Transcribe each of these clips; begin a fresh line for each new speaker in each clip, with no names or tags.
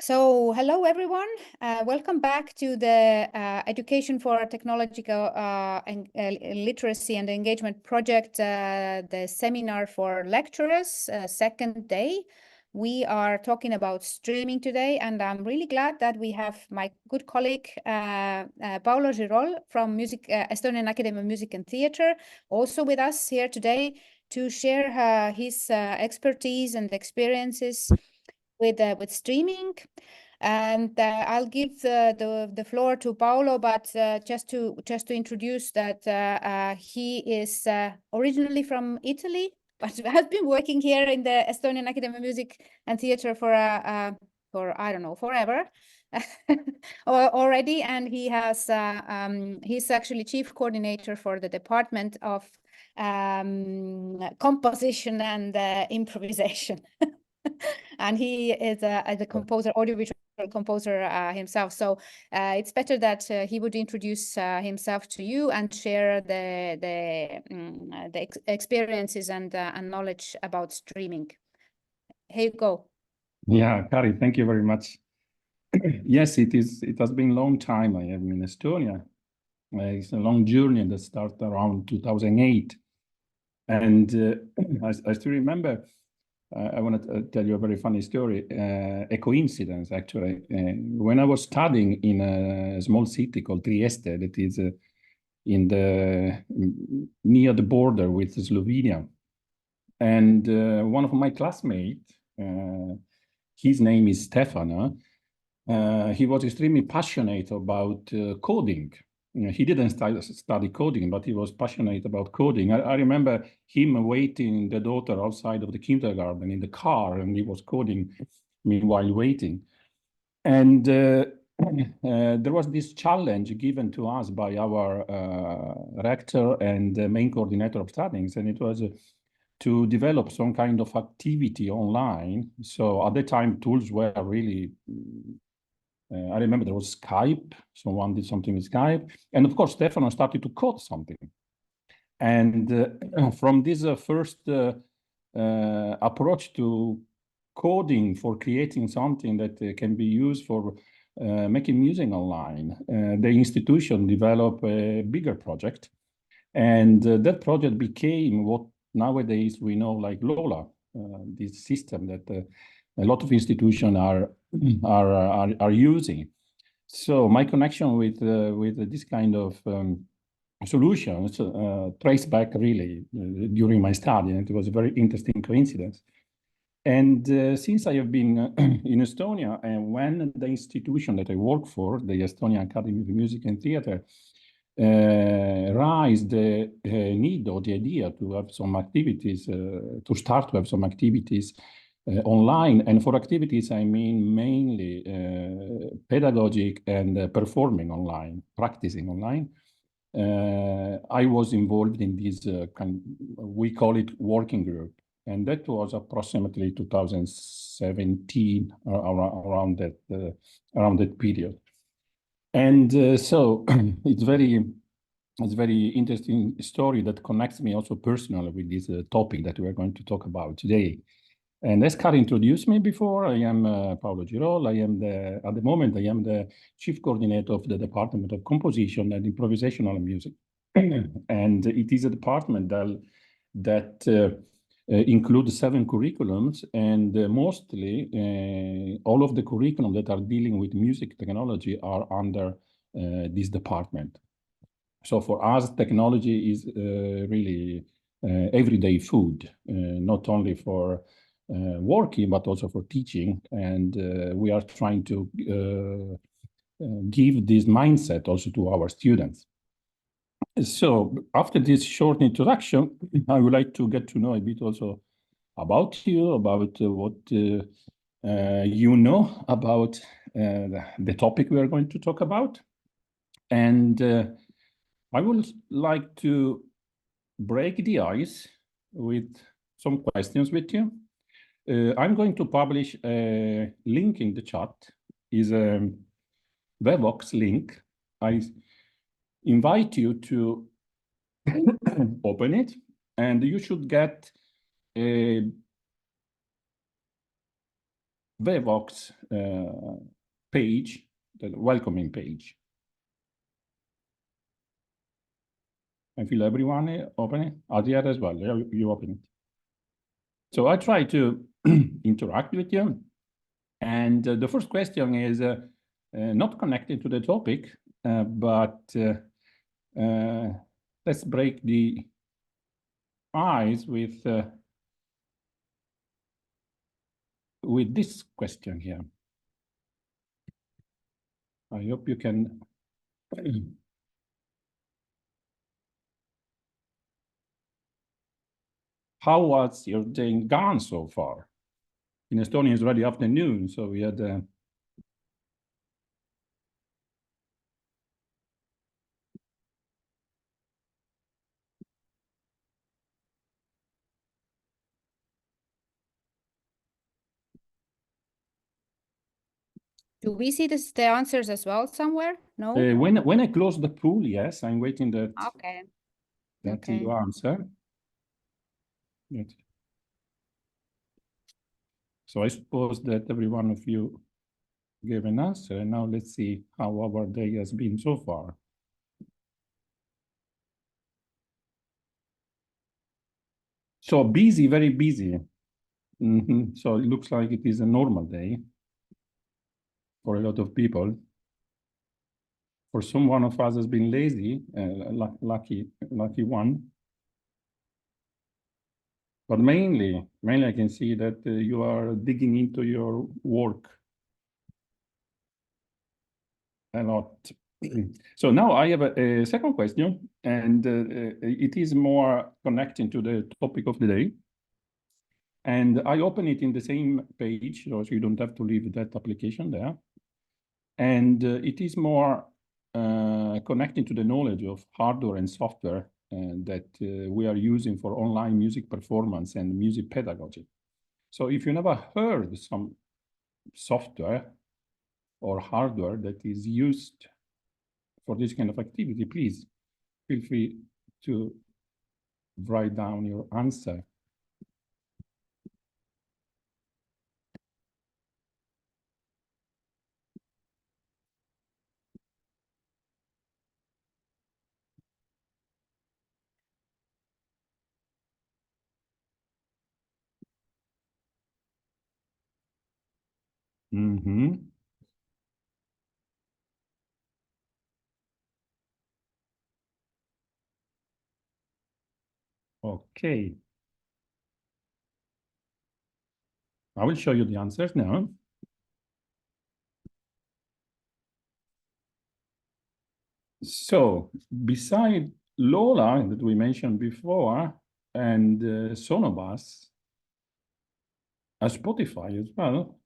So, hello everyone. Welcome back to the Education for Technological Literacy and Engagement Project, the seminar for lecturers, second day. We are talking about streaming today, and I'm really glad that we have my good colleague, Paolo Girol from Estonian Academy of Music and Theatre, also with us here today to share his expertise and experiences with streaming. And I'll give the floor to Paolo, but just to introduce that he is originally from Italy, but has been working here in the Estonian Academy of Music and Theatre for I don't know, forever already, and he has he's actually chief coordinator for the department of composition and improvisation. And he is a composer, audiovisual composer himself. So it's better that he would introduce himself to you and share the experiences and knowledge about streaming. Here you go.
Yeah, Kari, thank you very much. Yes, it has been a long time I am in Estonia. It's a long journey that started around 2008. And I still remember, I want to tell you a very funny story, a coincidence actually. When I was studying in a small city called Trieste, that is near the border with Slovenia. And one of my classmates, his name is Stefano, he was extremely passionate about coding. He didn't study coding, but he was passionate about coding. I remember him waiting the daughter outside of the kindergarten in the car, and he was coding meanwhile waiting. And there was this challenge given to us by our rector and main coordinator of studies, and it was to develop some kind of activity online. So at the time, tools were really I remember there was Skype. Someone did something with Skype. And of course, Stefano started to code something. And from this first approach to coding for creating something that can be used for making music online, the institution developed a bigger project. And that project became what nowadays we know like Lola, this system that a lot of institutions are using. So my connection with this kind of solutions traced back really during my study, and it was a very interesting coincidence. And since I have been in Estonia, and when the institution that I work for, the Estonian Academy of Music and Theatre, raised the need or the idea to have some activities, to start to have some activities online. And for activities, I mean mainly pedagogic and performing online, practicing online. I was involved in this we call it working group. And that was approximately 2017, around that period. And so it's very interesting story that connects me also personally with this topic that we are going to talk about today. And as Kari introduced me before, I am Paolo Girol. At the moment, I am the chief coordinator of the Department of Composition and Improvisational Music. And it is a department that includes 7 curriculums, and mostly all of the curriculum that are dealing with music technology are under this department. So for us, technology is really everyday food, not only for working, but also for teaching. And we are trying to give this mindset also to our students. So after this short introduction, I would like to get to know a bit also about you, about what you know about the topic we are going to talk about. And I would like to break the ice with some questions with you. I'm going to publish a link in the chat. Is a Wevox link. I invite you to open it, and you should get a Vevox page, the welcoming page. I feel everyone open it. Adriana as well, you open it. So I try to interact with you. And the first question is not connected to the topic, but let's break the ice with this question here. I hope you can. How was your day gone so far? In Estonia, it's already afternoon, so we had.
Do we see the answers as well somewhere? No.
When I close the pool, yes, I'm waiting that.
Okay.
That
Okay.
you answer. Yes. So I suppose that every one of you gave an answer. And now let's see how our day has been so far. So busy, very busy. So it looks like it is a normal day for a lot of people. For some one of us has been lazy, lucky one. But mainly I can see that you are digging into your work a lot. So now I have a second question, and it is more connecting to the topic of the day. And I open it in the same page, so you don't have to leave that application there. And it is more connecting to the knowledge of hardware and software that we are using for online music performance and music pedagogy. So if you never heard some software or hardware that is used for this kind of activity, please feel free to write down your answer. Okay. I will show you the answers now. So beside Lola that we mentioned before and Sonobus, Spotify as well,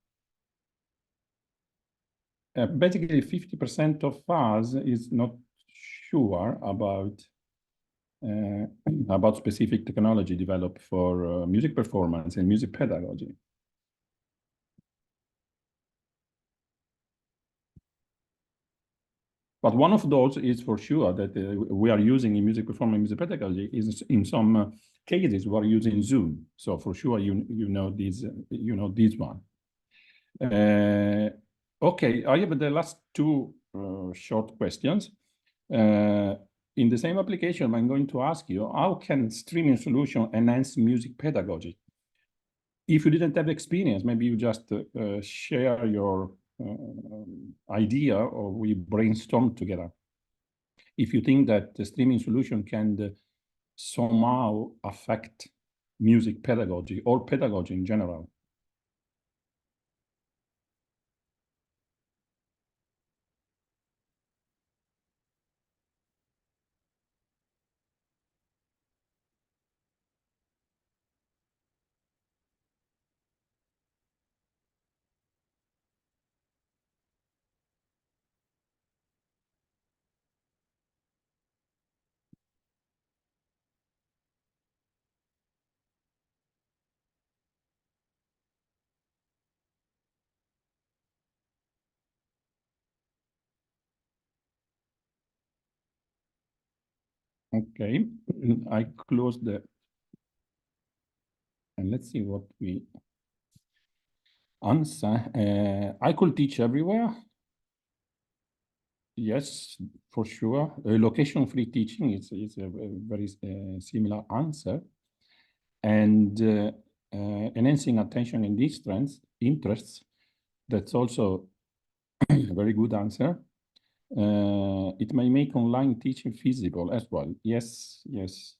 basically 50% of us is not sure about specific technology developed for music performance and music pedagogy. But one of those is for sure that we are using in music performance, music pedagogy is in some cases we are using Zoom. So for sure you know this one. Okay, I have the last two short questions. In the same application, I'm going to ask you, how can streaming solution enhance music pedagogy? If you didn't have experience, maybe you just share your idea or we brainstorm together. If you think that the streaming solution can somehow affect music pedagogy or pedagogy in general. Okay, I close the, and let's see what we, answer. I could teach everywhere. Yes, for sure. Location-free teaching is a very similar answer. And enhancing attention and interests, that's also a very good answer. It may make online teaching feasible as well. Yes, yes.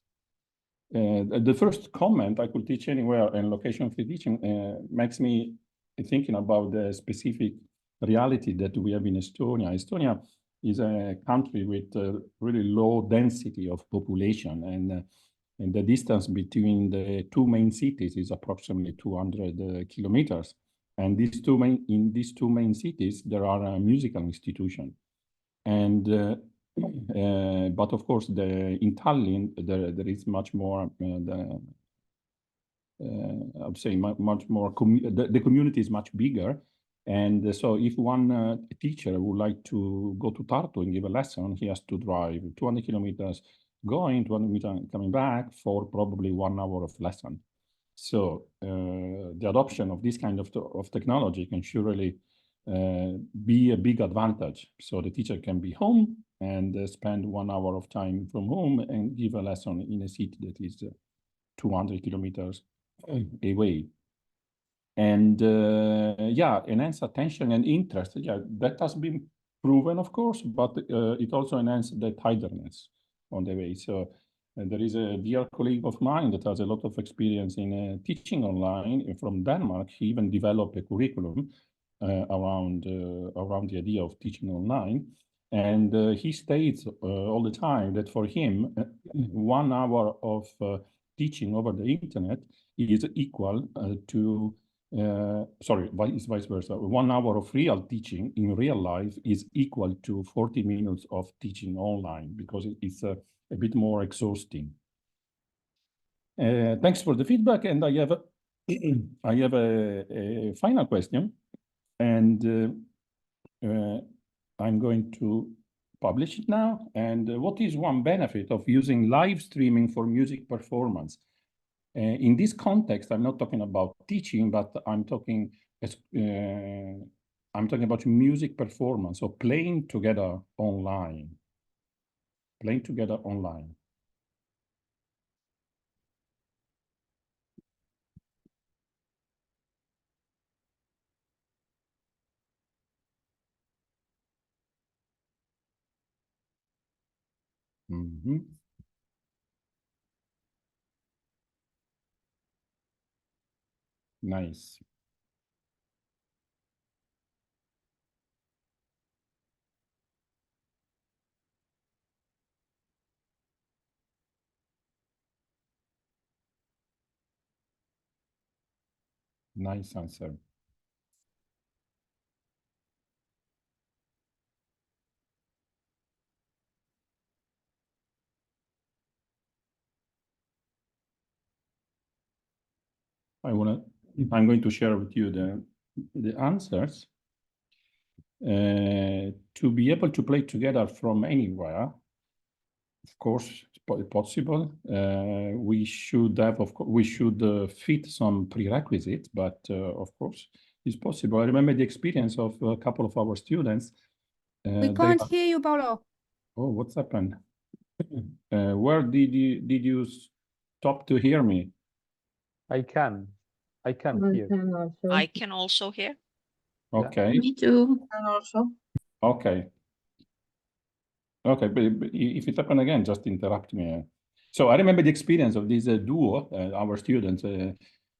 The first comment, I could teach anywhere, and location-free teaching makes me thinking about the specific reality that we have in Estonia. Estonia is a country with really low density of population, and the distance between the two main cities is approximately 200 kilometers. And in these two main cities, there are a musical institution. And but of course, in Tallinn, there is much more. I would say much more. The community is much bigger, and so if one teacher would like to go to Tartu and give a lesson, he has to drive 200 kilometers going, 200 meters coming back for probably 1 hour of lesson. So the adoption of this kind of technology can surely be a big advantage. So the teacher can be home and spend 1 hour of time from home and give a lesson in a city that is 200 kilometers away. And yeah, enhance attention and interest. Yeah, that has been proven, of course, but it also enhances the tidiness on the way. So there is a dear colleague of mine that has a lot of experience in teaching online from Denmark. He even developed a curriculum around the idea of teaching online. And he states all the time that for him, 1 hour of teaching over the internet is equal to sorry, it's vice versa. 1 hour of real teaching in real life is equal to 40 minutes of teaching online, because it's a bit more exhausting. Thanks for the feedback, and I have a final question, and I'm going to publish it now. And what is one benefit of using live streaming for music performance? In this context, I'm not talking about teaching, but I'm talking about music performance, so playing together online. Playing together online. Mm-hmm. Nice. Nice answer. I'm going to share with you the answers. To be able to play together from anywhere, of course, it's possible. We should fit some prerequisites, but of course, it's possible. I remember the experience of a couple of our students.
We can't hear you, Paolo.
Oh, what's happened? Where did you stop to hear me?
I can hear.
I can also hear.
Okay.
Me too. And also.
Okay. Okay, but if it happened again, just interrupt me. So I remember the experience of this duo, our students.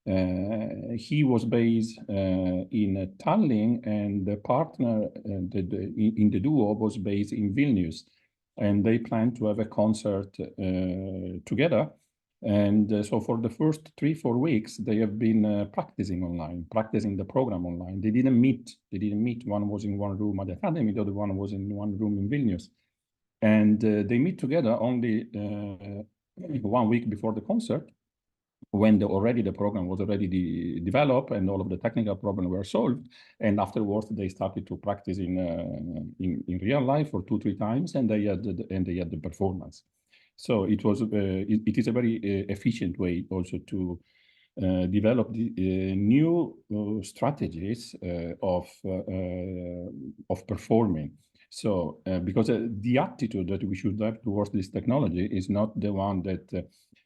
He was based in Tallinn, and the partner in the duo was based in Vilnius, and they planned to have a concert together. And so for the first 3-4 weeks, they have been practicing online, practicing the program online. They didn't meet. One was in one room at the academy, the other one was in one room in Vilnius. And they meet together only 1 week before the concert, when the program was already developed and all of the technical problems were solved. And afterwards, they started to practice in real life for 2-3 times, and they had the performance. So it is a very efficient way also to develop new strategies of performing. So because the attitude that we should have towards this technology is not the one that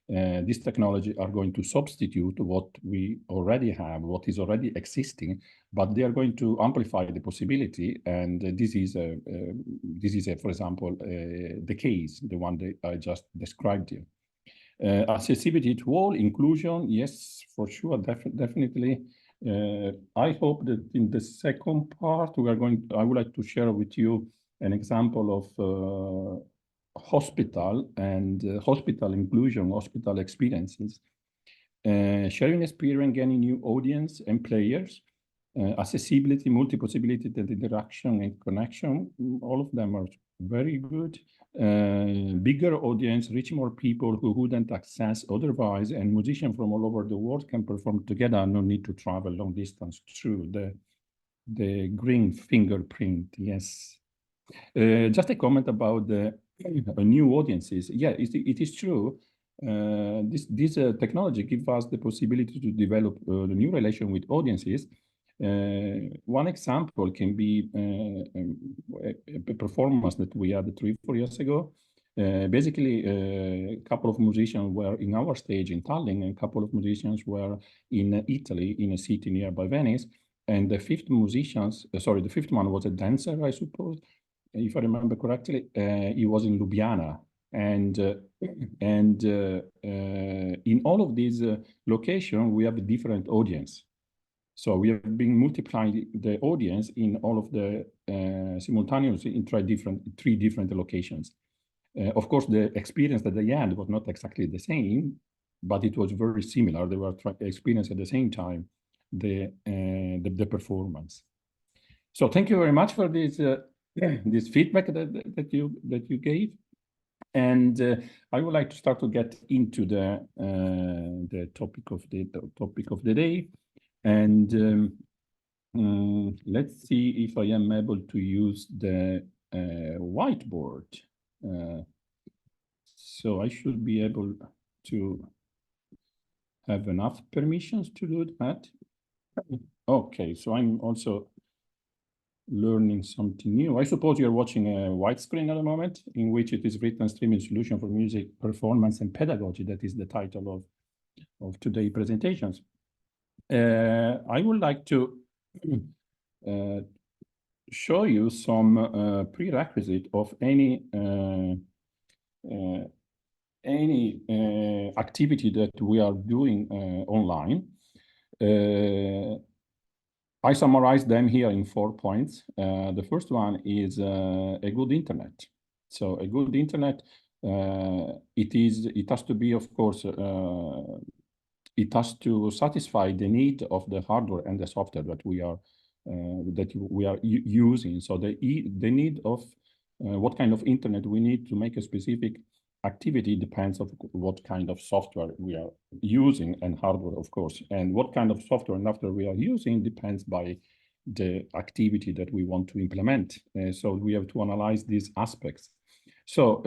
this technology are going to substitute what we already have, what is already existing, but they are going to amplify the possibility. And this is, for example, the case, the one that I just described here. Accessibility to all, inclusion, yes, for sure, definitely. I hope that in the second part, I would like to share with you an example of hospital and hospital inclusion, hospital experiences, sharing experience, gaining new audience and players, accessibility, multi-possibility, and interaction and connection. All of them are very good. Bigger audience, reach more people who wouldn't access otherwise, and musicians from all over the world can perform together. No need to travel long distance. True, the green fingerprint, yes. Just a comment about the new audiences. Yeah, it is true. This technology gives us the possibility to develop the new relation with audiences. One example can be a performance that we had 3-4 years ago. Basically, a couple of musicians were in our stage in Tallinn, and a couple of musicians were in Italy, in a city nearby Venice. And the fifth one was a dancer, I suppose, if I remember correctly. He was in Ljubljana. And in all of these locations, we have a different audience. So we have been multiplying the audience in all of the simultaneously in three different locations. Of course, the experience that they had was not exactly the same, but it was very similar. They were experiencing at the same time the performance. So thank you very much for this this feedback that you gave. And I would like to start to get into the topic of the day. And let's see if I am able to use the whiteboard. So I should be able to have enough permissions to do that. Okay, so I'm also learning something new. I suppose you're watching a widescreen at the moment, in which it is written Streaming Solution for Music, Performance and Pedagogy. That is the title of today's presentations. I would like to show you some prerequisite of any activity that we are doing online. I summarize them here in 4 points. The first one is a good internet. So a good internet, it has to be, of course, it has to satisfy the need of the hardware and the software that we are using. So the need of what kind of internet we need to make a specific activity depends on what kind of software we are using and hardware, of course. And what kind of software and hardware we are using depends by the activity that we want to implement. So we have to analyze these aspects. So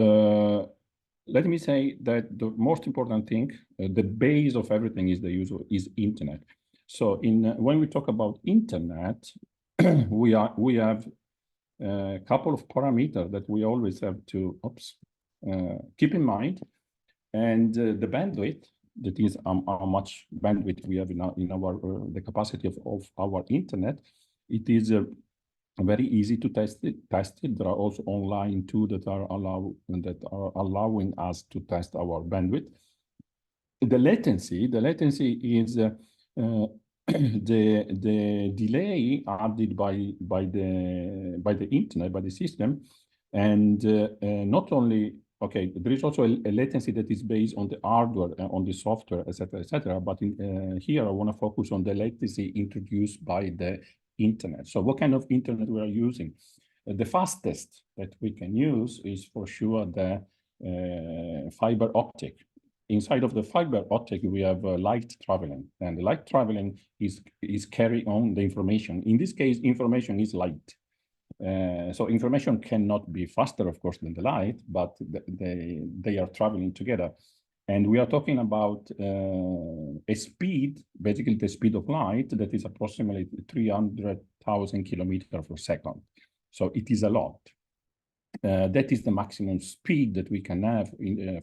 let me say that the most important thing, the base of everything is the use of internet. So when we talk about internet, we have a couple of parameters that we always have to keep in mind. And the bandwidth, that is how much bandwidth we have in our the capacity of our internet. It is very easy to test it. There are also online tools that are allowing us to test our bandwidth. The latency is the delay added by the internet, by the system, and not only. Okay, there is also a latency that is based on the hardware, on the software, etc., etc. But here I want to focus on the latency introduced by the internet. So what kind of internet we are using? The fastest that we can use is for sure the fiber optic. Inside of the fiber optic, we have light traveling, and the light traveling is carrying on the information. In this case, information is light. So information cannot be faster, of course, than the light, but they are traveling together. And we are talking about a speed, basically the speed of light, that is approximately 300,000 kilometers per second. So it is a lot. That is the maximum speed that we can have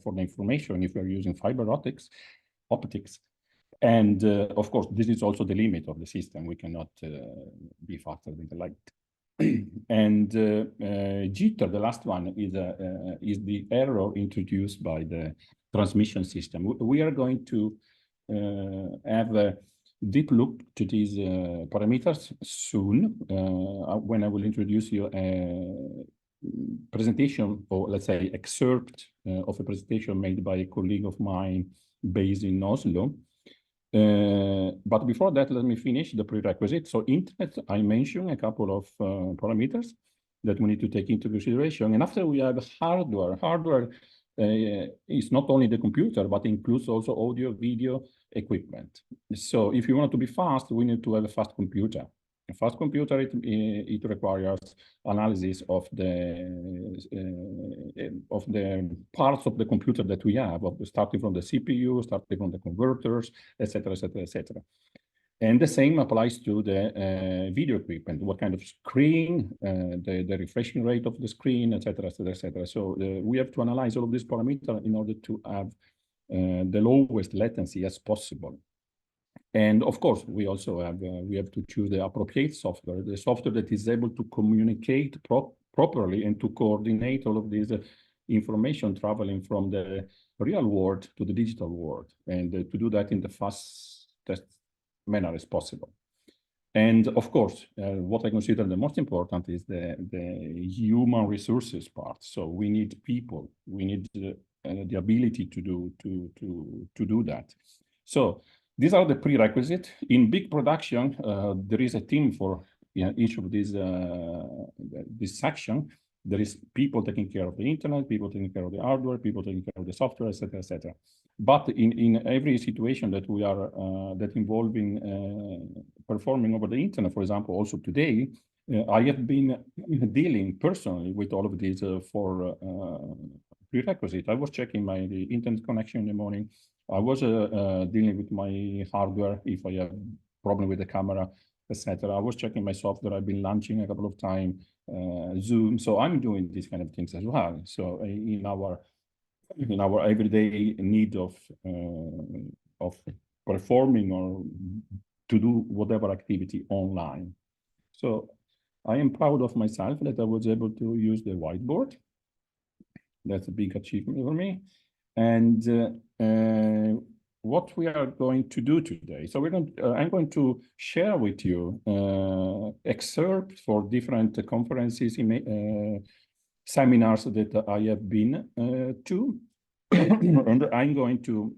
for the information if we are using fiber optics. And of course, this is also the limit of the system. We cannot be faster than the light. And jitter, the last one, is the error introduced by the transmission system. We are going to have a deep look to these parameters soon when I will introduce you a presentation, or let's say excerpt of a presentation made by a colleague of mine based in Oslo. But before that, let me finish the prerequisite. So internet, I mentioned a couple of parameters that we need to take into consideration. And after we have hardware. Hardware is not only the computer, but includes also audio, video equipment. So if you want to be fast, we need to have a fast computer. A fast computer, it requires analysis of the parts of the computer that we have, starting from the CPU, starting from the converters, etc., etc., etc. And the same applies to the video equipment. What kind of screen, the refreshing rate of the screen, etc., etc., etc. So we have to analyze all of these parameters in order to have the lowest latency as possible. And of course, we also have to choose the appropriate software, the software that is able to communicate properly and to coordinate all of this information traveling from the real world to the digital world, and to do that in the fastest manner as possible. And of course, what I consider the most important is the human resources part. So we need people, we need the ability to do that. So these are the prerequisites. In big production, there is a team for each of these this section. There is people taking care of the internet, people taking care of the hardware, people taking care of the software, etc., etc. But in every situation that we are that involving performing over the internet, for example, also today, I have been dealing personally with all of these for prerequisite. I was checking my internet connection in the morning. I was dealing with my hardware if I have problem with the camera, etc. I was checking my software. I've been launching a couple of times, Zoom. So I'm doing these kind of things as well. So in our everyday need of performing or to do whatever activity online. So I am proud of myself that I was able to use the whiteboard. That's a big achievement for me. And what we are going to do today. So I'm going to share with you excerpts for different conferences, seminars that I have been to, and I'm going to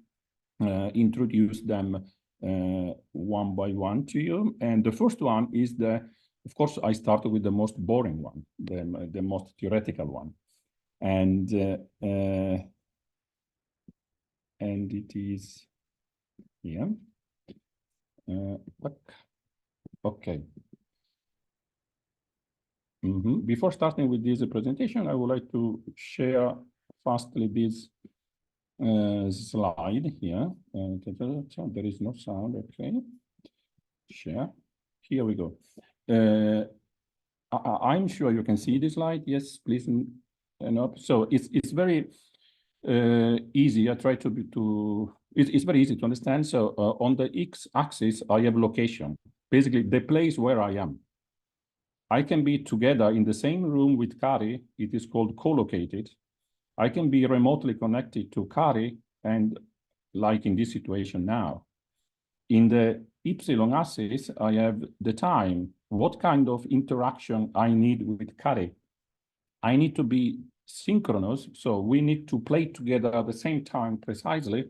introduce them one by one to you. And the first one is of course, I started with the most boring one, the most theoretical one. And it is here. Okay. Before starting with this presentation, I would like to share fastly this slide here. There is no sound, okay. Share. Here we go. I'm sure you can see this slide. Yes, please. So it's very easy. I try it's very easy to understand. So on the x-axis, I have location, basically the place where I am. I can be together in the same room with Kari. It is called co-located. I can be remotely connected to Kari, and like in this situation now. In the y-axis, I have the time, what kind of interaction I need with Kari. I need to be synchronous, so we need to play together at the same time precisely,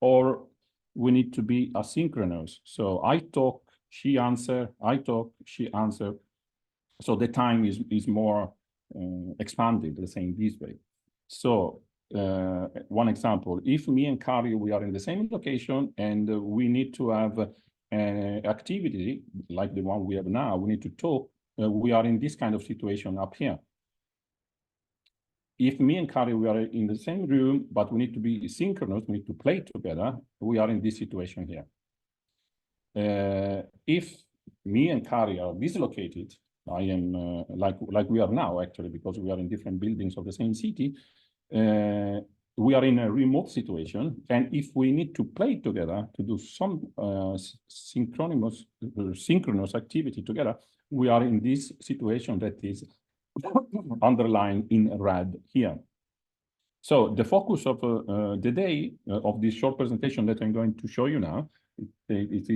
or we need to be asynchronous. So I talk, she answer, I talk, she answer. So the time is more expanded, let's say in this way. So one example, if me and Kari, we are in the same location and we need to have an activity like the one we have now, we need to talk, we are in this kind of situation up here. if me and Kari, we are in the same room, but we need to be synchronous, we need to play together, we are in this situation here. If me and Kari are dislocated, I am like we are now actually, because we are in different buildings of the same city, we are in a remote situation, and if we need to play together to do some synchronous activity together, we are in this situation that is underlined in red here. So the focus of the day of this short presentation that I'm going to show you now, it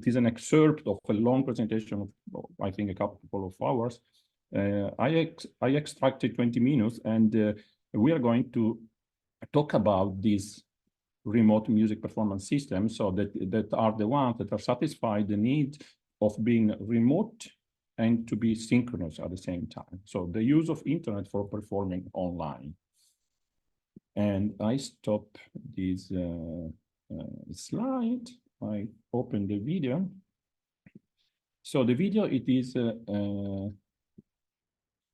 is an excerpt of a long presentation of I think a couple of hours. I extracted 20 minutes, and we are going to talk about these remote music performance systems, so that are the ones that are satisfy the need of being remote and to be synchronous at the same time. So the use of internet for performing online. And I stop this slide. I open the video. So the video, it is,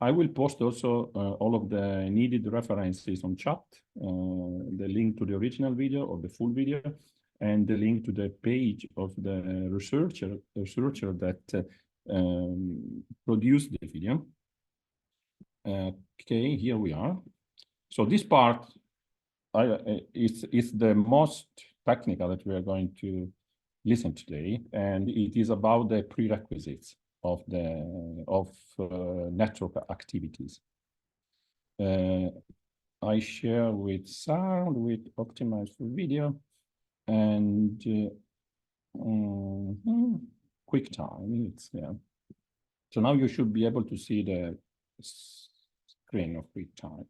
I will post also all of the needed references on chat, the link to the original video or the full video, and the link to the page of the researcher that produced the video. Okay, here we are. So this part is the most technical that we are going to listen today, and it is about the prerequisites of the network activities. I share with sound, with optimized for video, and quick time. Yeah. So now you should be able to see the screen of quick time.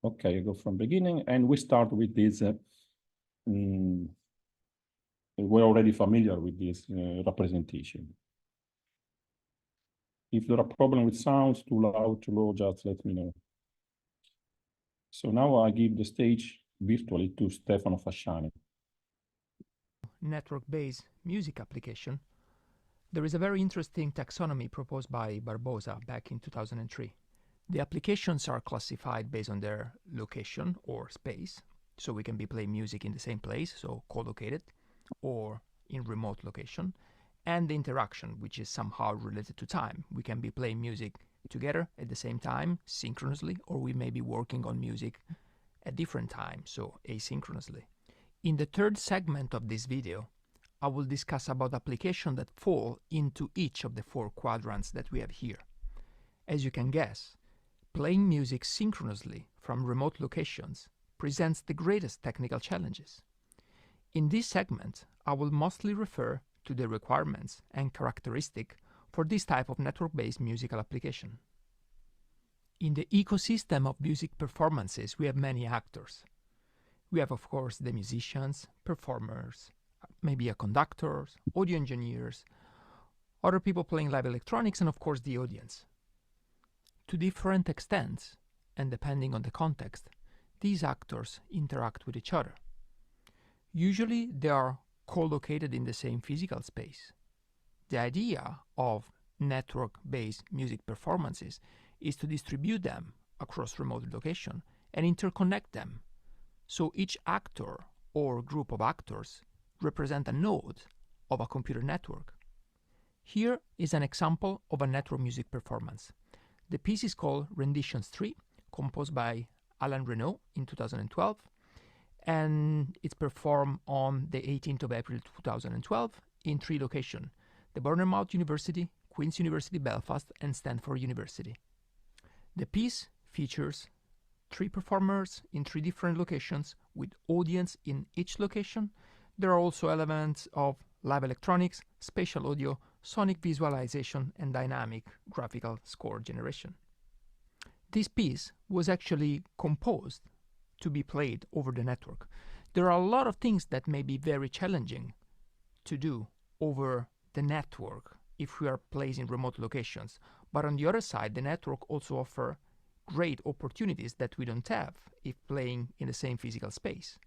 Okay, I go from beginning, and we start with this. We're already familiar with this representation. If there are problems with sounds, too loud, too low, just let me know. So now I give the stage virtually to Stefano Fasciani.
Network-based music application, there is a very interesting taxonomy proposed by Barbosa back in 2003. The applications are classified based on their location or space, so we can be playing music in the same place, so co-located, or in remote location, and the interaction, which is somehow related to time. We can be playing music together at the same time, synchronously, or we may be working on music at different times, so asynchronously. In the third segment of this video, I will discuss about applications that fall into each of the four quadrants that we have here. As you can guess, playing music synchronously from remote locations presents the greatest technical challenges. In this segment, I will mostly refer to the requirements and characteristics for this type of network-based musical application. In the ecosystem of music performances, we have many actors. We have, of course, the musicians, performers, maybe a conductor, audio engineers, other people playing live electronics, and of course the audience. To different extents, and depending on the context, these actors interact with each other. Usually they are co-located in the same physical space. The idea of network-based music performances is to distribute them across remote location and interconnect them, so each actor or group of actors represent a node of a computer network. Here is an example of a network music performance. The piece is called Renditions 3, composed by Alain Renaud in 2012, and it's performed on the 18th of April 2012 in 3 locations: the Bournemouth University, Queen's University Belfast, and Stanford University. The piece features 3 performers in 3 different locations with audience in each location. There are also elements of live electronics, spatial audio, sonic visualization, and dynamic graphical score generation. This piece was actually composed to be played over the network. There are a lot of things that may be very challenging to do over the network if we are placed in remote locations. But on the other side, the network also offers great opportunities that we don't have if playing in the same physical space.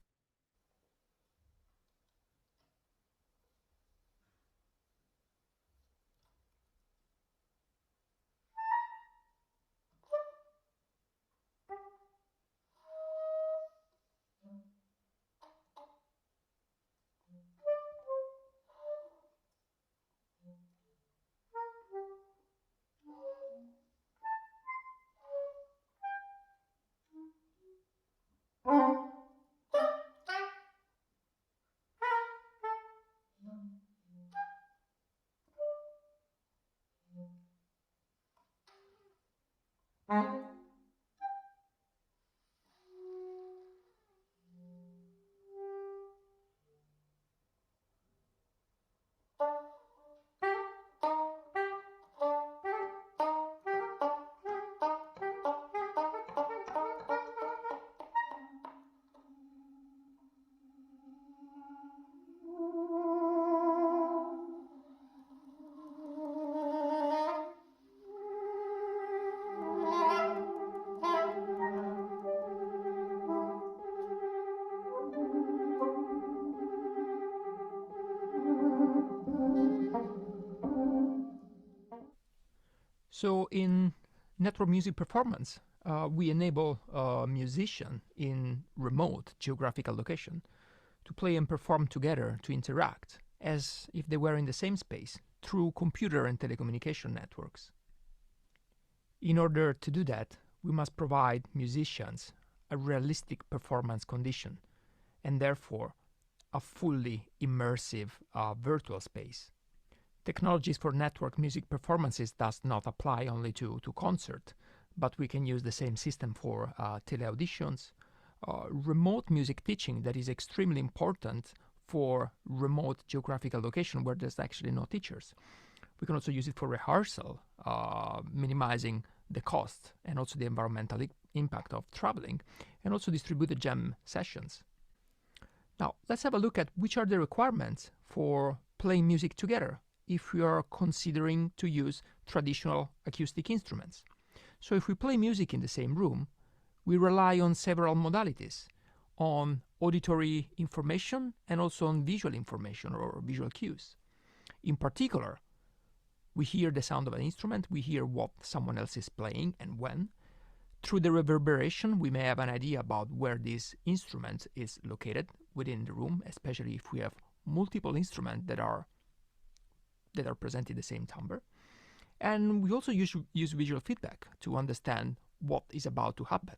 So in network music performance, we enable a musician in remote geographical location to play and perform together, to interact as if they were in the same space through computer and telecommunication networks. In order to do that, we must provide musicians a realistic performance condition and therefore a fully immersive virtual space. Technologies for network music performances does not apply only to concert, but we can use the same system for teleauditions, remote music teaching that is extremely important for remote geographical location where there's actually no teachers. We can also use it for rehearsal, minimizing the cost and also the environmental impact of traveling, and also distributed jam sessions. Now, let's have a look at which are the requirements for playing music together if we are considering to use traditional acoustic instruments. So if we play music in the same room, we rely on several modalities, on auditory information and also on visual information or visual cues. In particular, we hear the sound of an instrument, we hear what someone else is playing and when. Through the reverberation, we may have an idea about where this instrument is located within the room, especially if we have multiple instruments that are present in the same timbre. And we also use visual feedback to understand what is about to happen.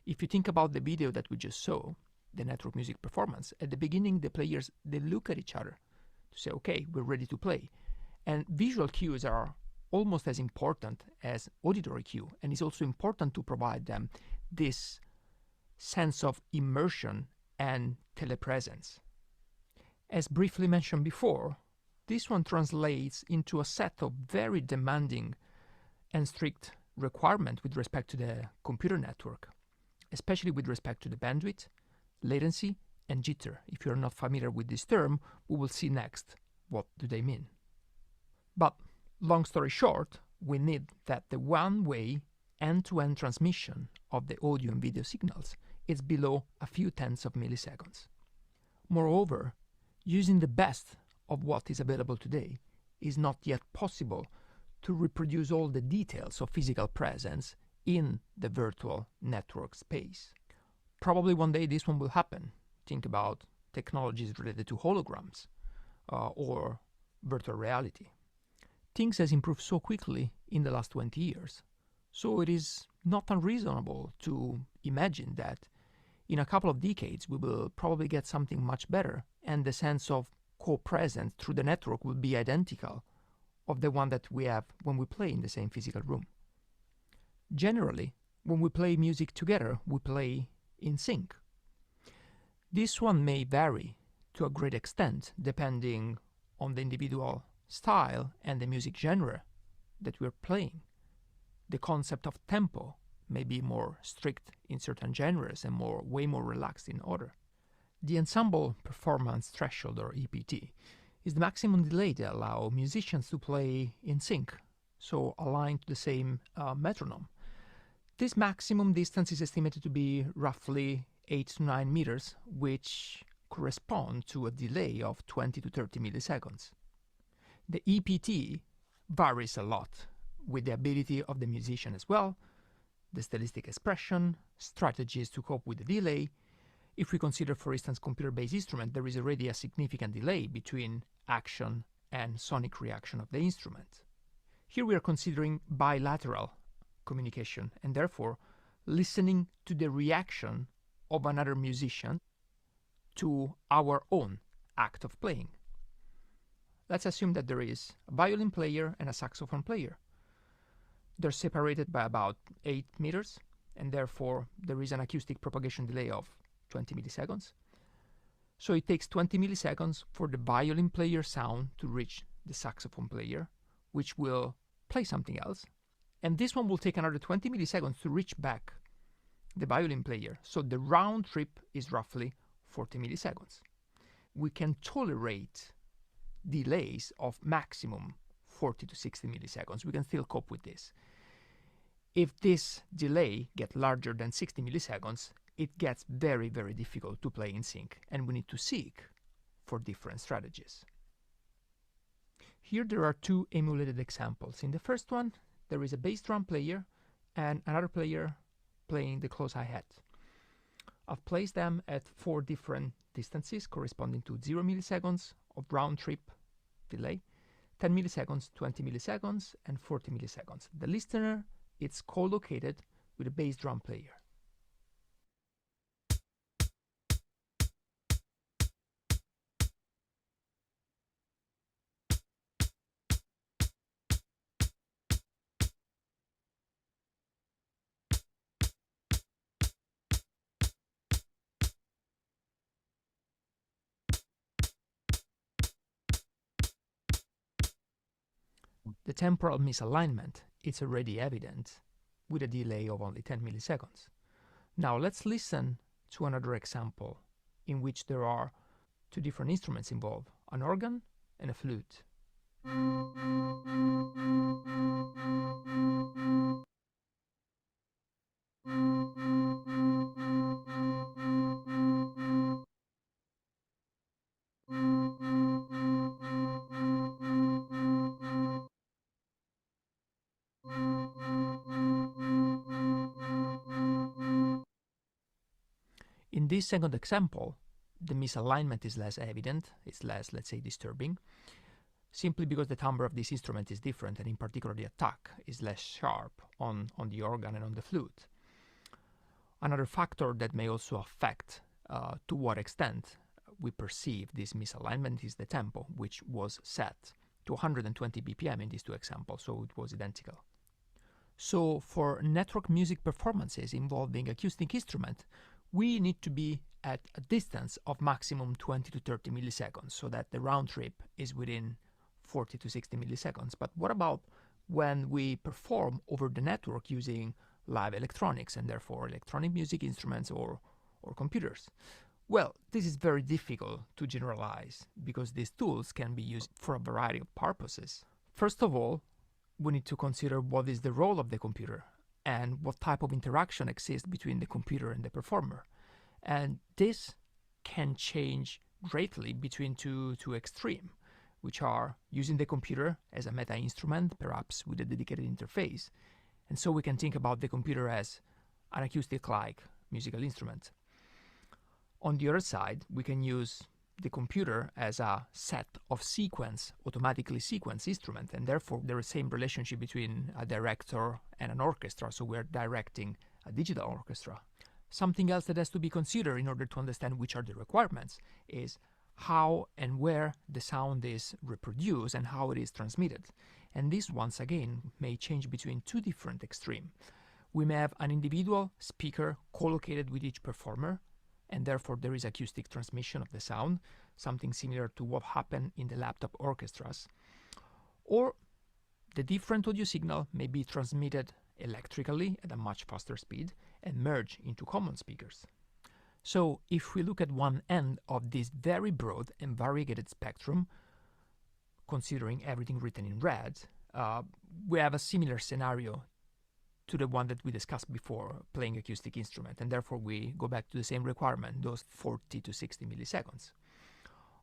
If you think about the video that we just saw, the network music performance, at the beginning the players, they look at each other to say, okay, we're ready to play. And visual cues are almost as important as auditory cue, and it's also important to provide them this sense of immersion and telepresence. As briefly mentioned before, this one translates into a set of very demanding and strict requirements with respect to the computer network, especially with respect to the bandwidth, latency, and jitter. If you're not familiar with this term, we will see next what do they mean. But long story short, we need that the one-way end-to-end transmission of the audio and video signals is below a few tenths of milliseconds. Moreover, using the best of what is available today is not yet possible to reproduce all the details of physical presence in the virtual network space. Probably one day this one will happen. Think about technologies related to holograms or virtual reality. Things has improved so quickly in the last 20 years, so it is not unreasonable to imagine that in a couple of decades we will probably get something much better, and the sense of co-presence through the network will be identical of the one that we have when we play in the same physical room. Generally, when we play music together, we play in sync. This one may vary to a great extent depending on the individual style and the music genre that we're playing. The concept of tempo may be more strict in certain genres and way more relaxed in other. The ensemble performance threshold, or EPT, is the maximum delay that allows musicians to play in sync, so aligned to the same metronome. This maximum distance is estimated to be roughly 8 to 9 meters, which correspond to a delay of 20 to 30 milliseconds. The EPT varies a lot with the ability of the musician as well, the stylistic expression, strategies to cope with the delay. If we consider, for instance, computer-based instrument, there is already a significant delay between action and sonic reaction of the instrument. Here we are considering bilateral communication and therefore listening to the reaction of another musician to our own act of playing. Let's assume that there is a violin player and a saxophone player. They're separated by about 8 meters, and therefore there is an acoustic propagation delay of 20 milliseconds. So it takes 20 milliseconds for the violin player sound to reach the saxophone player, which will play something else. And this one will take another 20 milliseconds to reach back the violin player. So the round trip is roughly 40 milliseconds. We can tolerate delays of maximum 40 to 60 milliseconds. We can still cope with this. If this delay gets larger than 60 milliseconds, it gets very, very difficult to play in sync, and we need to seek for different strategies. Here there are two emulated examples. In the first one, there is a bass drum player and another player playing the close hi-hat. I've placed them at 4 different distances corresponding to 0 milliseconds of round trip delay, 10 milliseconds, 20 milliseconds, and 40 milliseconds. The listener is co-located with a bass drum player. The temporal misalignment is already evident with a delay of only 10 milliseconds. Now let's listen to another example in which there are 2 different instruments involved, an organ and a flute. In this second example, the misalignment is less evident, it's less, let's say, disturbing, simply because the timbre of this instrument is different, and in particular the attack is less sharp on the organ and on the flute. Another factor that may also affect to what extent we perceive this misalignment is the tempo, which was set to 120 BPM in these 2 examples, so it was identical. So for network music performances involving acoustic instrument, we need to be at a distance of maximum 20 to 30 milliseconds so that the round trip is within 40 to 60 milliseconds. But what about when we perform over the network using live electronics and therefore electronic music instruments or computers? Well, this is very difficult to generalize because these tools can be used for a variety of purposes. First of all, we need to consider what is the role of the computer and what type of interaction exists between the computer and the performer. And this can change greatly between two extremes, which are using the computer as a meta instrument, perhaps with a dedicated interface. And so we can think about the computer as an acoustic-like musical instrument. On the other side, we can use the computer as a set of automatically sequenced instruments, and therefore there is the same relationship between a director and an orchestra, so we're directing a digital orchestra. Something else that has to be considered in order to understand which are the requirements is how and where the sound is reproduced and how it is transmitted. And this, once again, may change between 2 different extremes. We may have an individual speaker co-located with each performer, and therefore there is acoustic transmission of the sound, something similar to what happened in the laptop orchestras. Or the different audio signal may be transmitted electrically at a much faster speed and merge into common speakers. So if we look at one end of this very broad and variegated spectrum, considering everything written in red, we have a similar scenario to the one that we discussed before, playing acoustic instrument, and therefore we go back to the same requirement, those 40 to 60 milliseconds.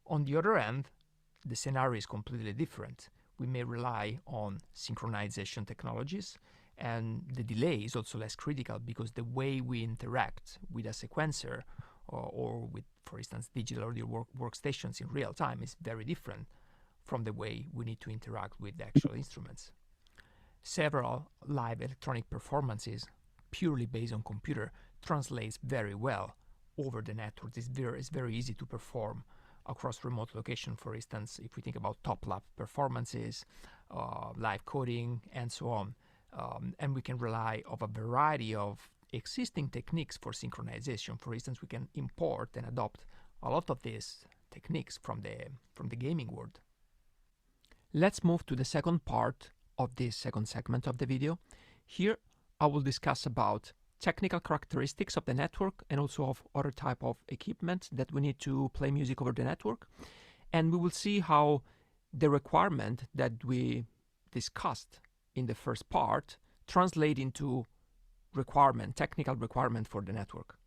On the other end, the scenario is completely different. We may rely on synchronization technologies, and the delay is also less critical because the way we interact with a sequencer or with, for instance, digital audio workstations in real time is very different from the way we need to interact with the actual instruments. Several live electronic performances purely based on computer translates very well over the network. It's very easy to perform across remote location. For instance, if we think about top lab performances, live coding, and so on, and we can rely on a variety of existing techniques for synchronization. For instance, we can import and adopt a lot of these techniques from the gaming world. Let's move to the second part of this second segment of the video. Here I will discuss about technical characteristics of the network and also of other type of equipment that we need to play music over the network. And we will see how the requirement that we discussed in the first part translate into technical requirement for the network.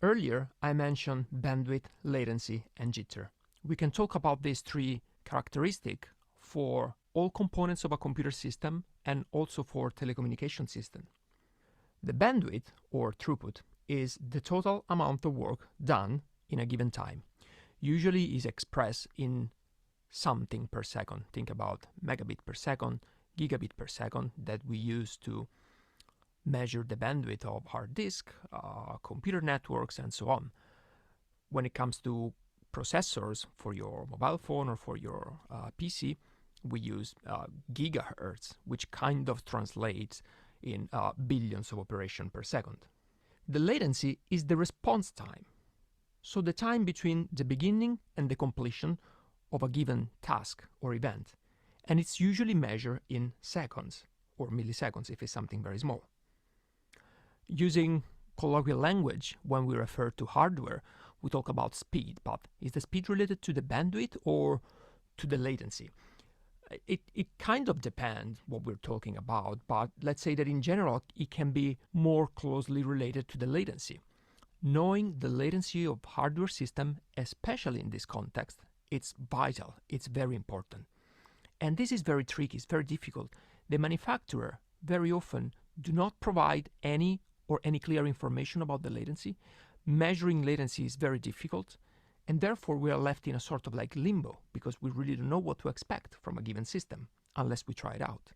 Earlier, I mentioned bandwidth, latency, and jitter. We can talk about these three characteristics for all components of a computer system and also for telecommunication system. The bandwidth, or throughput, is the total amount of work done in a given time. Usually is expressed in something per second. Think about megabit per second, gigabit per second that we use to measure the bandwidth of hard disk, computer networks, and so on. When it comes to processors for your mobile phone or for your PC, we use gigahertz, which kind of translates in billions of operations per second. The latency is the response time, so the time between the beginning and the completion of a given task or event, and it's usually measured in seconds or milliseconds if it's something very small. Using colloquial language, when we refer to hardware, we talk about speed, but is the speed related to the bandwidth or to the latency? It kind of depends what we're talking about, but let's say that in general, it can be more closely related to the latency. Knowing the latency of hardware system, especially in this context, it's vital, it's very important. And this is very tricky, it's very difficult. The manufacturer very often do not provide any clear information about the latency. Measuring latency is very difficult, and therefore we are left in a sort of like limbo because we really don't know what to expect from a given system unless we try it out.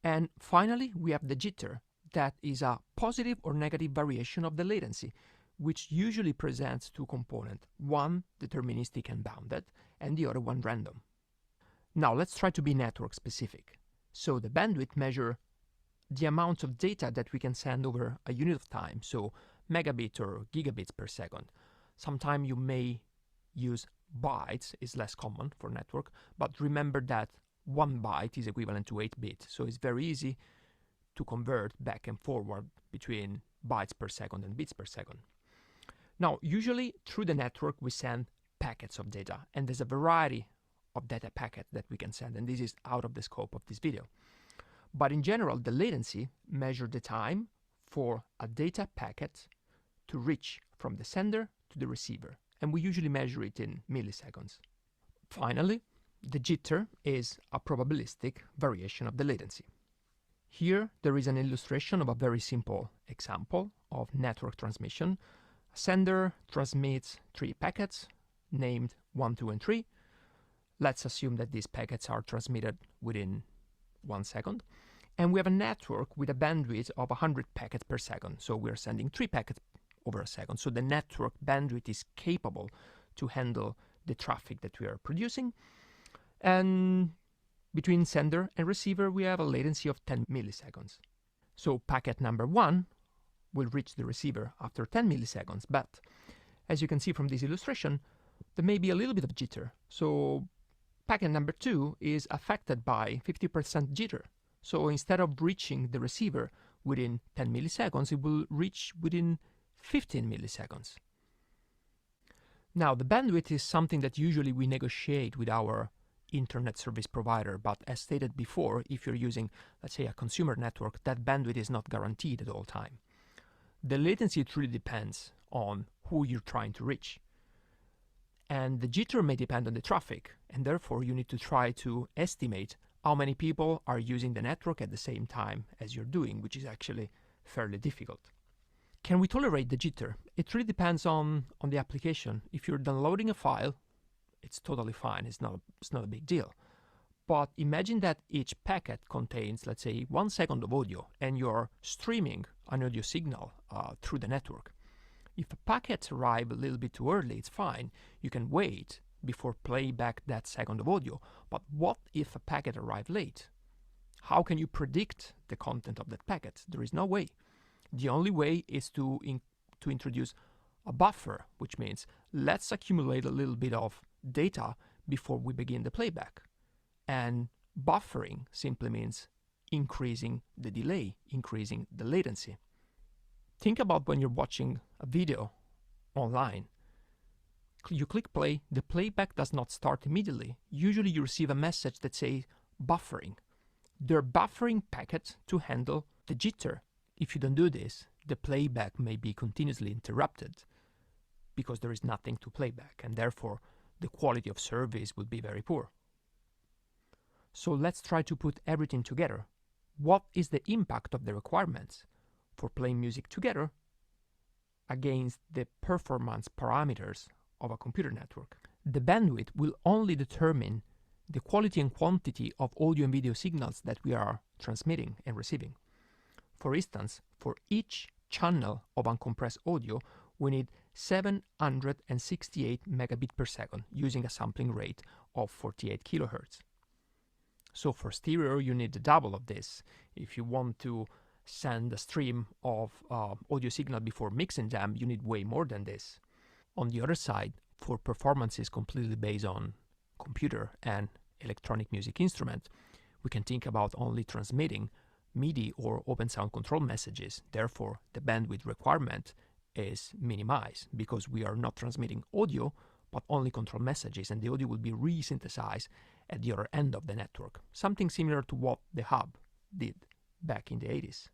And finally, we have the jitter, that is a positive or negative variation of the latency, which usually presents two components, one deterministic and bounded, and the other one random. Now let's try to be network specific. So the bandwidth measures the amount of data that we can send over a unit of time, so megabit or gigabits per second. Sometimes you may use bytes, is less common for network, but remember that 1 byte is equivalent to 8 bits, so it's very easy to convert back and forward between bytes per second and bits per second. Now, usually through the network we send packets of data, and there's a variety of data packets that we can send, and this is out of the scope of this video. But in general, the latency measures the time for a data packet to reach from the sender to the receiver, and we usually measure it in milliseconds. Finally, the jitter is a probabilistic variation of the latency. Here there is an illustration of a very simple example of network transmission. A sender transmits 3 packets named 1, 2, and 3. Let's assume that these packets are transmitted within 1 second. And we have a network with a bandwidth of 100 packets per second. So we're sending 3 packets over a second. So the network bandwidth is capable to handle the traffic that we are producing. And between sender and receiver, we have a latency of 10 milliseconds. So packet number 1 will reach the receiver after 10 milliseconds. But as you can see from this illustration, there may be a little bit of jitter. So packet number 2 is affected by 50% jitter. So instead of reaching the receiver within 10 milliseconds, it will reach within 15 milliseconds. Now, the bandwidth is something that usually we negotiate with our internet service provider, but as stated before, if you're using, let's say, a consumer network, that bandwidth is not guaranteed at all time. The latency truly depends on who you're trying to reach. And the jitter may depend on the traffic, and therefore you need to try to estimate how many people are using the network at the same time as you're doing, which is actually fairly difficult. Can we tolerate the jitter? It really depends on the application. If you're downloading a file, it's totally fine. It's not a big deal. But imagine that each packet contains, let's say, 1 second of audio, and you're streaming an audio signal through the network. If a packet arrives a little bit too early, it's fine. You can wait before play back that second of audio. But what if a packet arrives late? How can you predict the content of that packet? There is no way. The only way is to introduce a buffer, which means let's accumulate a little bit of data before we begin the playback. And buffering simply means increasing the delay, increasing the latency. Think about when you're watching a video online. You click play, the playback does not start immediately. Usually you receive a message that says buffering. They're buffering packets to handle the jitter. If you don't do this, the playback may be continuously interrupted because there is nothing to play back, and therefore the quality of service will be very poor. So let's try to put everything together. What is the impact of the requirements for playing music together against the performance parameters of a computer network? The bandwidth will only determine the quality and quantity of audio and video signals that we are transmitting and receiving. For instance, for each channel of uncompressed audio, we need 768 megabit per second using a sampling rate of 48 kilohertz. So for stereo, you need the double of this. If you want to send a stream of audio signal before mixing them, you need way more than this. On the other side, for performances completely based on computer and electronic music instrument, we can think about only transmitting MIDI or open sound control messages. Therefore, the bandwidth requirement is minimized because we are not transmitting audio, but only control messages, and the audio will be re-synthesized at the other end of the network. Something similar to what the hub did back in the 80s.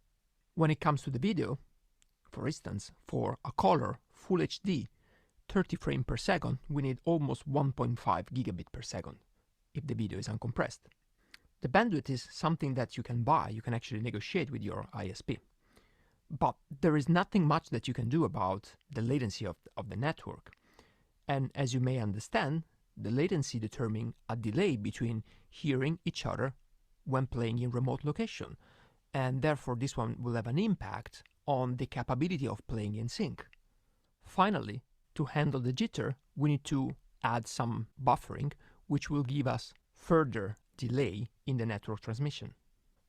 When it comes to the video, for instance, for a color Full HD 30 frames per second, we need almost 1.5 gigabit per second if the video is uncompressed. The bandwidth is something that you can buy, you can actually negotiate with your ISP. But there is nothing much that you can do about the latency of the network. And as you may understand, the latency determines a delay between hearing each other when playing in remote location. And therefore this one will have an impact on the capability of playing in sync. Finally, to handle the jitter, we need to add some buffering, which will give us further delay in the network transmission.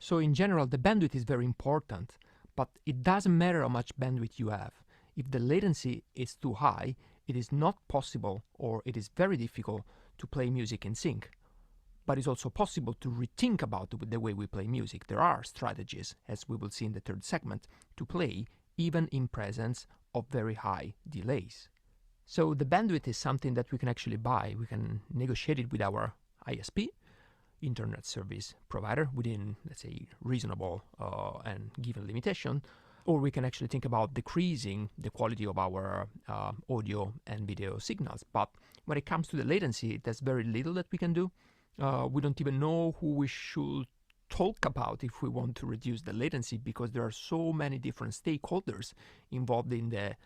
So in general, the bandwidth is very important, but it doesn't matter how much bandwidth you have. If the latency is too high, it is not possible, or it is very difficult to play music in sync. But it's also possible to rethink about the way we play music. There are strategies, as we will see in the third segment, to play even in presence of very high delays. So the bandwidth is something that we can actually buy. We can negotiate it with our ISP, internet service provider, within, let's say, reasonable and given limitation, or we can actually think about decreasing the quality of our audio and video signals. But when it comes to the latency, there's very little that we can do. We don't even know who we should talk about if we want to reduce the latency, because there are so many different stakeholders involved in the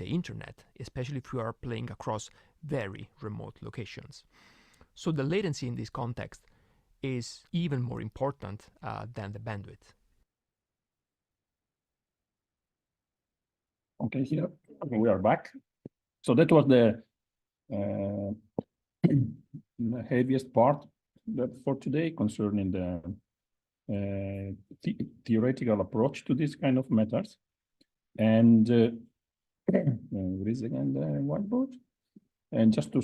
internet, especially if you are playing across very remote locations. So the latency in this context is even more important than the bandwidth.
Okay, here we are back. So that was the heaviest part for today concerning the theoretical approach to this kind of matters. And there is again the whiteboard. And just to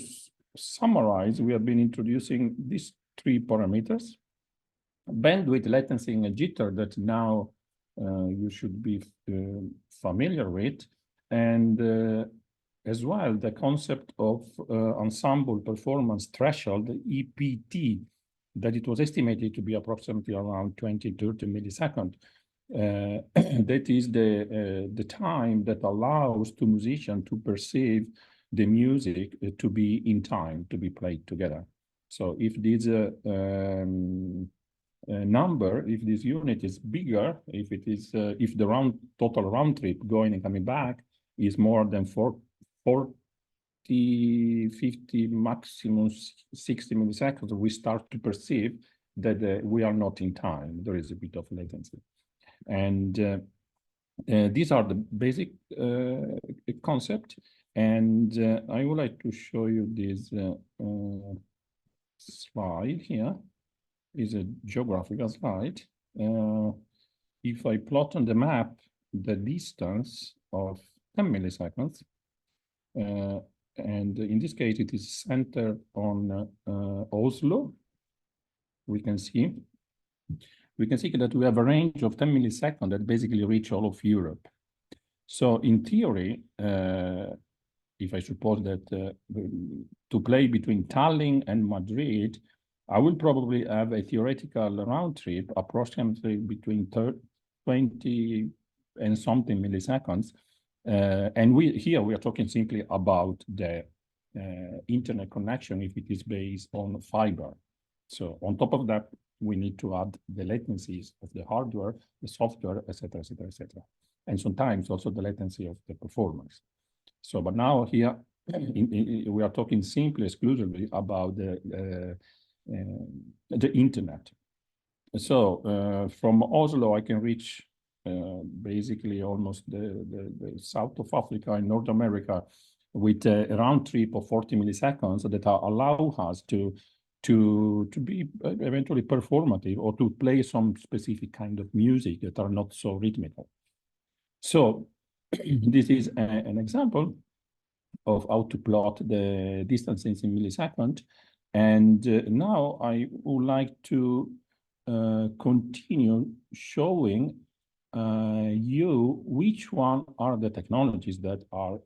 summarize, we have been introducing these three parameters: bandwidth, latency, and jitter, that now you should be familiar with, and as well the concept of ensemble performance threshold, EPT, that it was estimated to be approximately around 20-30 milliseconds. That is the time that allows to musician to perceive the music to be in time, to be played together. So if this number, if this unit is bigger, if it is, if the total round trip going and coming back is more than 40, 50, maximum 60 milliseconds, we start to perceive that we are not in time. There is a bit of latency. And these are the basic concept. And I would like to show you this slide here. Is a geographical slide. if I plot on the map the distance of 10 milliseconds, and in this case it is centered on Oslo, we can see that we have a range of 10 milliseconds that basically reach all of Europe. So in theory, if I suppose that to play between Tallinn and Madrid, I will probably have a theoretical round trip approximately between 20 and something milliseconds. And we are talking simply about the internet connection if it is based on fiber. So on top of that, we need to add the latencies of the hardware, the software, etc., etc., etc., and sometimes also the latency of the performance. So, but now here we are talking simply exclusively about the internet. So from Oslo, I can reach basically almost the south of Africa and North America with a round trip of 40 milliseconds that allow us to be eventually performative or to play some specific kind of music that are not so rhythmical. So this is an example of how to plot the distances in milliseconds. And now I would like to continue showing you which one are the technologies that are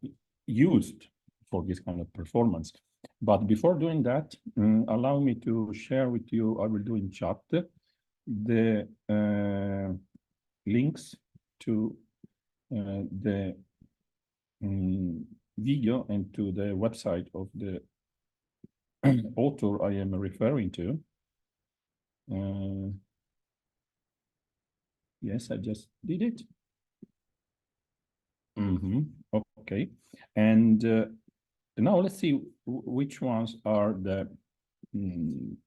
used for this kind of performance. But before doing that, allow me to share with you, I will do in chat, the links to the video and to the website of the author I am referring to. Yes, I just did it. Okay, and now let's see which ones are the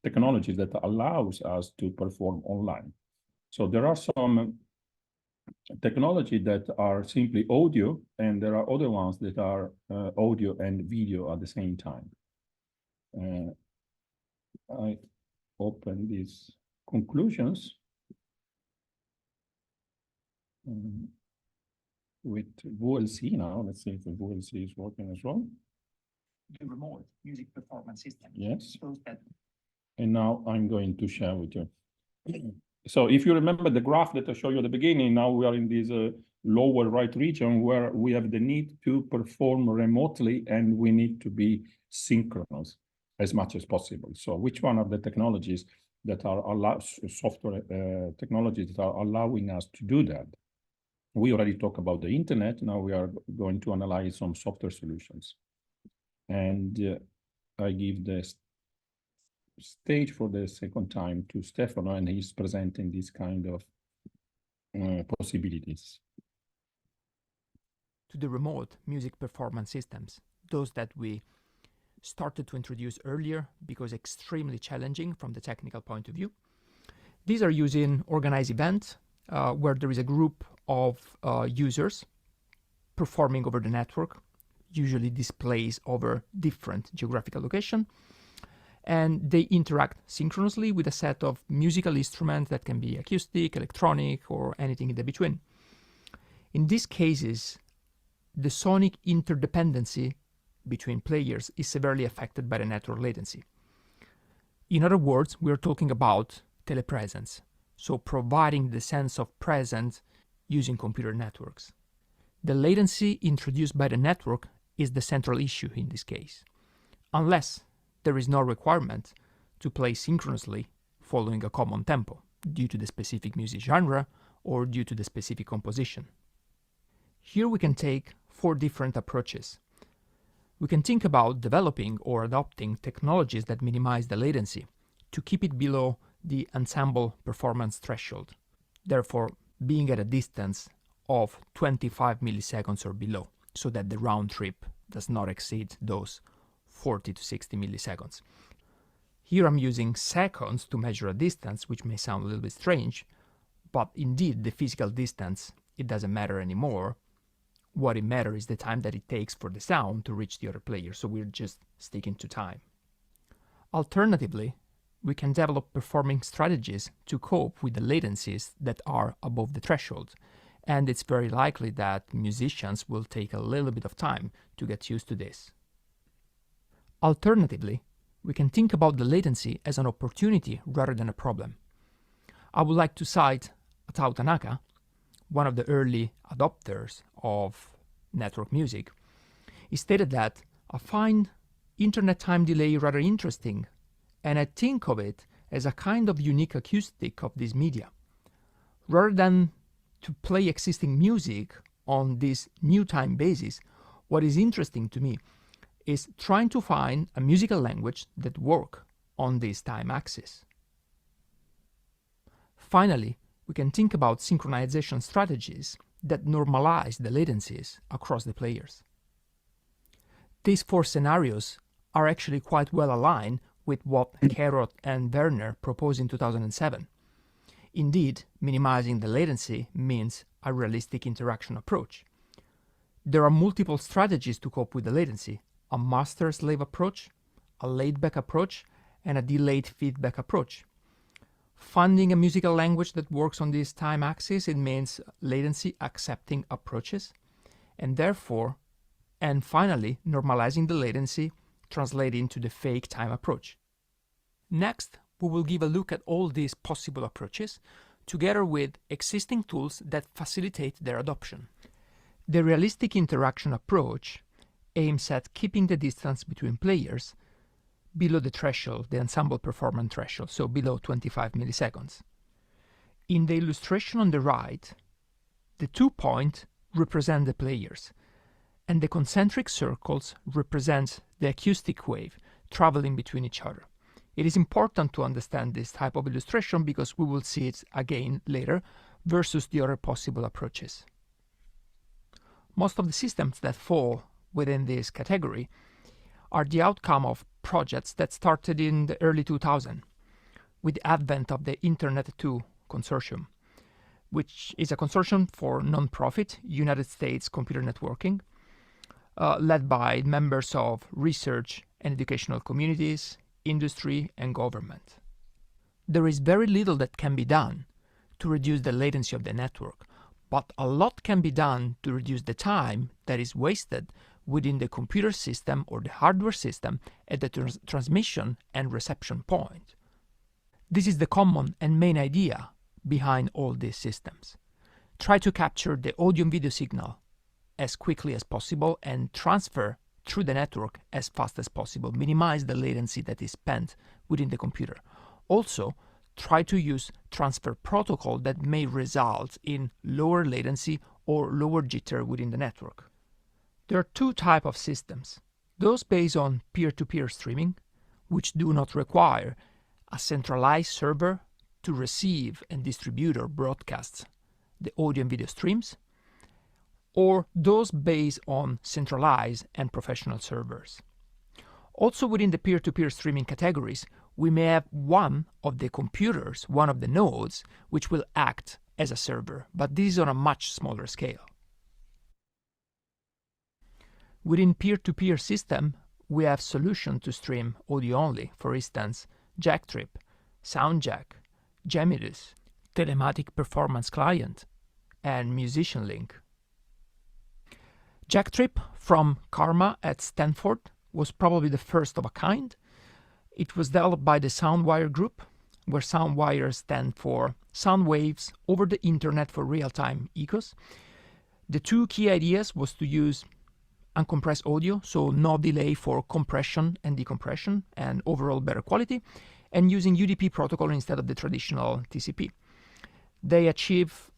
technologies that allows us to perform online. So there are some technology that are simply audio, and there are other ones that are audio and video at the same time. I open these conclusions with VLC now. Let's see if the VLC is working as well.
The remote music performance system.
Yes.
Shows that.
And now I'm going to share with you. So if you remember the graph that I showed you at the beginning, now we are in this lower right region where we have the need to perform remotely and we need to be synchronous as much as possible. So which one of the technologies that are software technologies that are allowing us to do that? We already talked about the internet. Now we are going to analyze some software solutions. And I give the stage for the second time to Stefano, and he's presenting this kind of possibilities.
To the remote music performance systems, those that we started to introduce earlier because extremely challenging from the technical point of view. These are using organized events where there is a group of users performing over the network, usually displays over different geographical location, and they interact synchronously with a set of musical instruments that can be acoustic, electronic, or anything in the between. In these cases, the sonic interdependency between players is severely affected by the network latency. In other words, we are talking about telepresence, so providing the sense of presence using computer networks. The latency introduced by the network is the central issue in this case, unless there is no requirement to play synchronously following a common tempo due to the specific music genre or due to the specific composition. Here we can take 4 different approaches. We can think about developing or adopting technologies that minimize the latency to keep it below the ensemble performance threshold, therefore being at a distance of 25 milliseconds or below, so that the round trip does not exceed those 40 to 60 milliseconds. Here I'm using seconds to measure a distance, which may sound a little bit strange, but indeed the physical distance, it doesn't matter anymore. What it matters is the time that it takes for the sound to reach the other player, so we're just sticking to time. Alternatively, we can develop performing strategies to cope with the latencies that are above the threshold. And it's very likely that musicians will take a little bit of time to get used to this. Alternatively, we can think about the latency as an opportunity rather than a problem. I would like to cite Atao Tanaka, one of the early adopters of network music. He stated that I find internet time delay rather interesting, and I think of it as a kind of unique acoustic of this media. Rather than to play existing music on this new time basis, what is interesting to me is trying to find a musical language that works on this time axis. Finally, we can think about synchronization strategies that normalize the latencies across the players. These four scenarios are actually quite well aligned with what Carrot and Werner proposed in 2007. Indeed, minimizing the latency means a realistic interaction approach. There are multiple strategies to cope with the latency: a master-slave approach, a laid-back approach, and a delayed feedback approach. Finding a musical language that works on this time axis, it means latency accepting approaches, and finally, normalizing the latency translating to the fake time approach. Next, we will give a look at all these possible approaches, together with existing tools that facilitate their adoption. The realistic interaction approach aims at keeping the distance between players below the threshold, the ensemble performance threshold, so below 25 milliseconds. In the illustration on the right, the 2 points represent the players, and the concentric circles represent the acoustic wave traveling between each other. It is important to understand this type of illustration because we will see it again later versus the other possible approaches. Most of the systems that fall within this category are the outcome of projects that started in the early 2000s with the advent of the Internet 2 consortium, which is a consortium for non-profit United States computer networking, led by members of research and educational communities, industry, and government. There is very little that can be done to reduce the latency of the network, but a lot can be done to reduce the time that is wasted within the computer system or the hardware system at the transmission and reception point. This is the common and main idea behind all these systems. Try to capture the audio and video signal as quickly as possible and transfer through the network as fast as possible. Minimize the latency that is spent within the computer. Also, try to use transfer protocol that may result in lower latency or lower jitter within the network. There are two types of systems. Those based on peer-to-peer streaming, which do not require a centralized server to receive and distribute or broadcast the audio and video streams, or those based on centralized and professional servers. Also within the peer-to-peer streaming categories, we may have one of the computers, one of the nodes, which will act as a server, but this is on a much smaller scale. Within peer-to-peer system, we have solutions to stream audio only, for instance, Jacktrip, SoundJack, Gemidus, Telematic Performance Client, and Musician Link. Jacktrip from Karma at Stanford was probably the first of a kind. It was developed by the Soundwire group, where Soundwire stands for Sound Waves over the Internet for Real-Time Ecos. The two key ideas was to use uncompressed audio, so no delay for compression and decompression, and overall better quality, and using UDP protocol instead of the traditional TCP. They achieve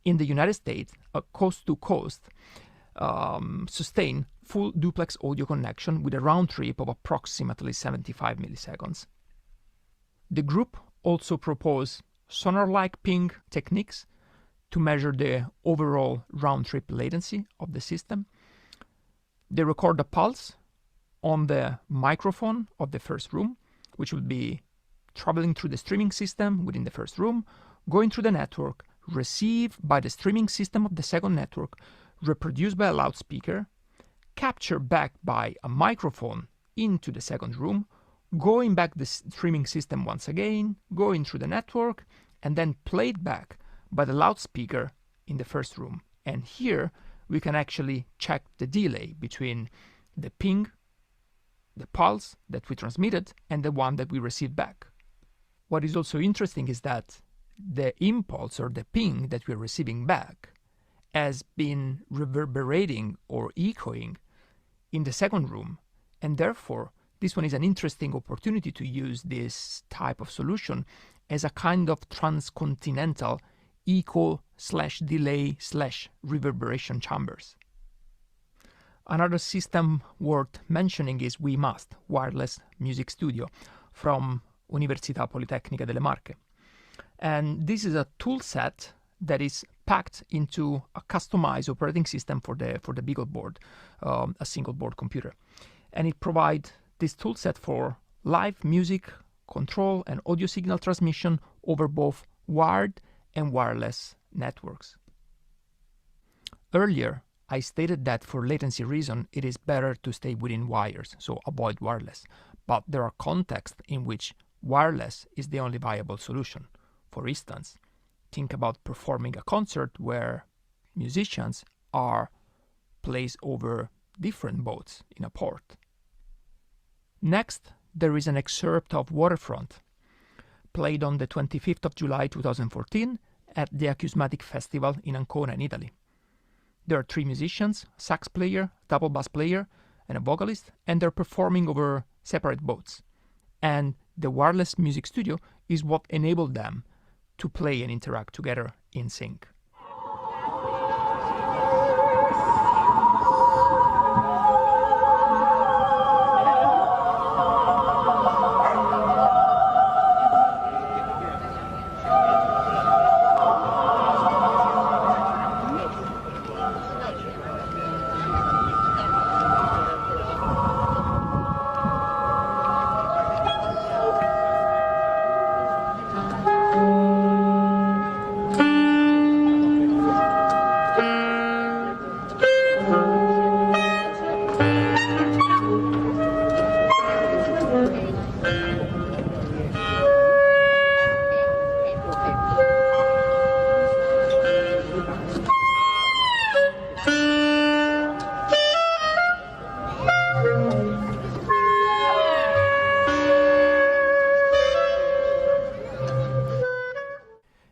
in the United States a coast-to-coast sustain full duplex audio connection with a round trip of approximately 75 milliseconds. The group also proposed sonar-like ping techniques to measure the overall round-trip latency of the system. They record a pulse on the microphone of the first room, which will be traveling through the streaming system within the first room, going through the network, received by the streaming system of the second network, reproduced by a loudspeaker, captured back by a microphone into the second room, going back the streaming system once again, going through the network, and then played back by the loudspeaker in the first room. And here we can actually check the delay between the ping, the pulse that we transmitted, and the one that we received back. What is also interesting is that the impulse or the ping that we're receiving back has been reverberating or echoing in the second room, and therefore this one is an interesting opportunity to use this type of solution as a kind of transcontinental echo/delay/reverberation chambers. Another system worth mentioning is WeMust Wireless Music Studio from Università Politecnica delle Marche. And this is a tool set that is packed into a customized operating system for the BeagleBoard, a single board computer. And it provides this tool set for live music control and audio signal transmission over both wired and wireless networks. Earlier, I stated that for latency reason, it is better to stay within wires, so avoid wireless. But there are contexts in which wireless is the only viable solution. For instance, think about performing a concert where musicians are placed over different boats in a port. Next, there is an excerpt of Waterfront, played on the 25th of July 2014 at the Acousmatic Festival in Ancona in Italy. There are 3 musicians, sax player, double bass player, and a vocalist, and they're performing over separate boats. And the wireless music studio is what enabled them to play and interact together in sync.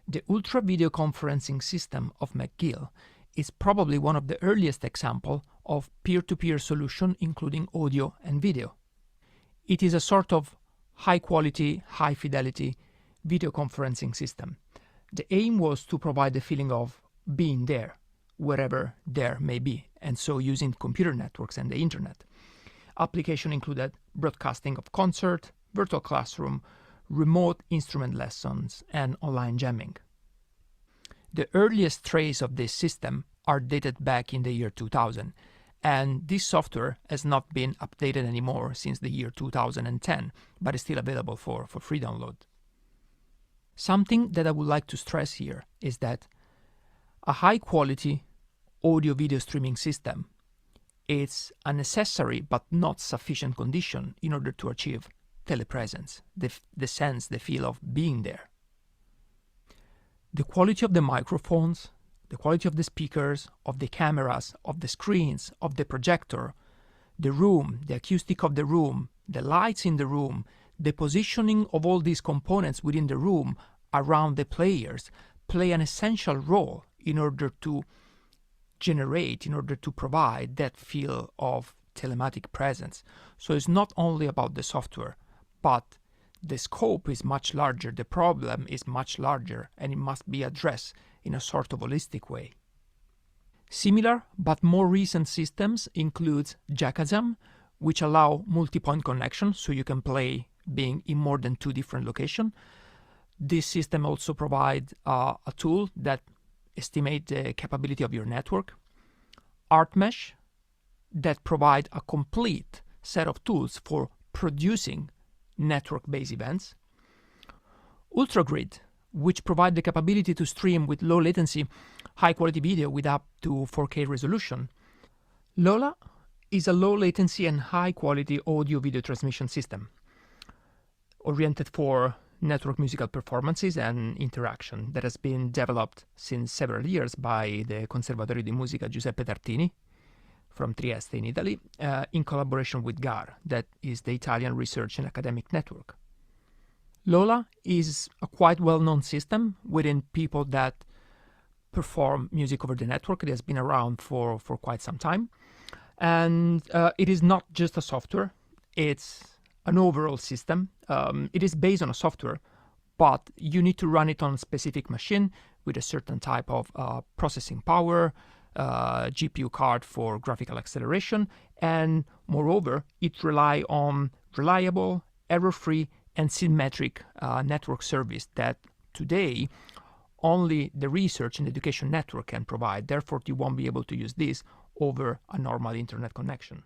The Ultra Video Conferencing System of McGill is probably one of the earliest examples of peer-to-peer solution including audio and video. It is a sort of high-quality, high-fidelity video conferencing system. The aim was to provide the feeling of being there, wherever there may be, and so using computer networks and the internet. Application included broadcasting of concert, virtual classroom, remote instrument lessons, and online jamming. The earliest trace of this system are dated back in the year 2000, and this software has not been updated anymore since the year 2010, but is still available for free download. Something that I would like to stress here is that a high-quality audio-video streaming system is a necessary but not sufficient condition in order to achieve telepresence, the sense, the feel of being there. The quality of the microphones, the quality of the speakers, of the cameras, of the screens, of the projector, the room, the acoustic of the room, the lights in the room, the positioning of all these components within the room around the players play an essential role in order to generate, in order to provide that feel of telematic presence. So it's not only about the software, but the scope is much larger, the problem is much larger, and it must be addressed in a sort of holistic way. Similar but more recent systems include Jackasm, which allow multi-point connection, so you can play being in more than 2 different locations. This system also provides a tool that estimates the capability of your network. ArtMesh, that provide a complete set of tools for producing network-based events. UltraGrid, which provide the capability to stream with low latency, high-quality video with up to 4K resolution. Lola is a low latency and high-quality audio-video transmission system. oriented for network musical performances and interaction that has been developed since several years by the Conservatorio di Musica Giuseppe Tartini from Trieste in Italy, in collaboration with GAR, that is the Italian Research and Academic Network. Lola is a quite well-known system within people that perform music over the network. It has been around for quite some time. And it is not just a software, it's an overall system. It is based on a software, but you need to run it on a specific machine with a certain type of processing power, GPU card for graphical acceleration, and moreover, it relies on reliable, error-free, and symmetric network service that today only the research and education network can provide. Therefore, you won't be able to use this over a normal internet connection.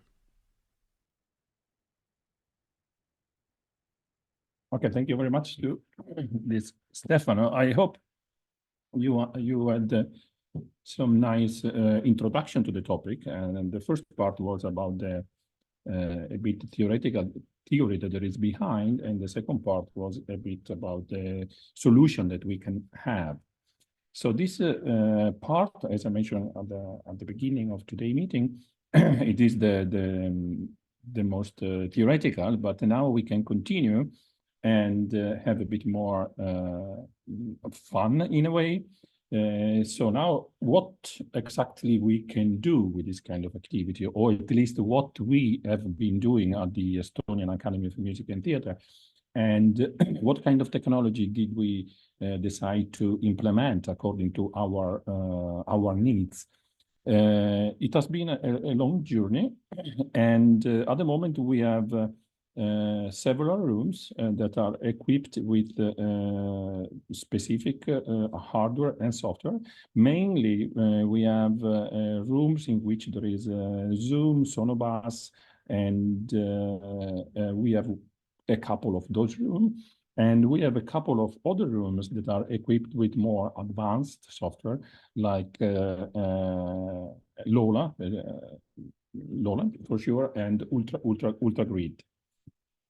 Okay, thank you very much to this, Stefano. I hope you had some nice introduction to the topic, and the first part was about the a bit theoretical theory that there is behind, and the second part was a bit about the solution that we can have. So this part, as I mentioned at the beginning of today's meeting, it is the most theoretical, but now we can continue and have a bit more fun in a way. So now what exactly we can do with this kind of activity, or at least what we have been doing at the Estonian Academy of Music and Theatre, and what kind of technology did we decide to implement according to our needs. It has been a long journey, and at the moment we have several rooms that are equipped with specific hardware and software. Mainly, we have rooms in which there is Zoom, Sonobus, and we have a couple of those rooms. And we have a couple of other rooms that are equipped with more advanced software, like Lola, Lola for sure, and Ultra Grid.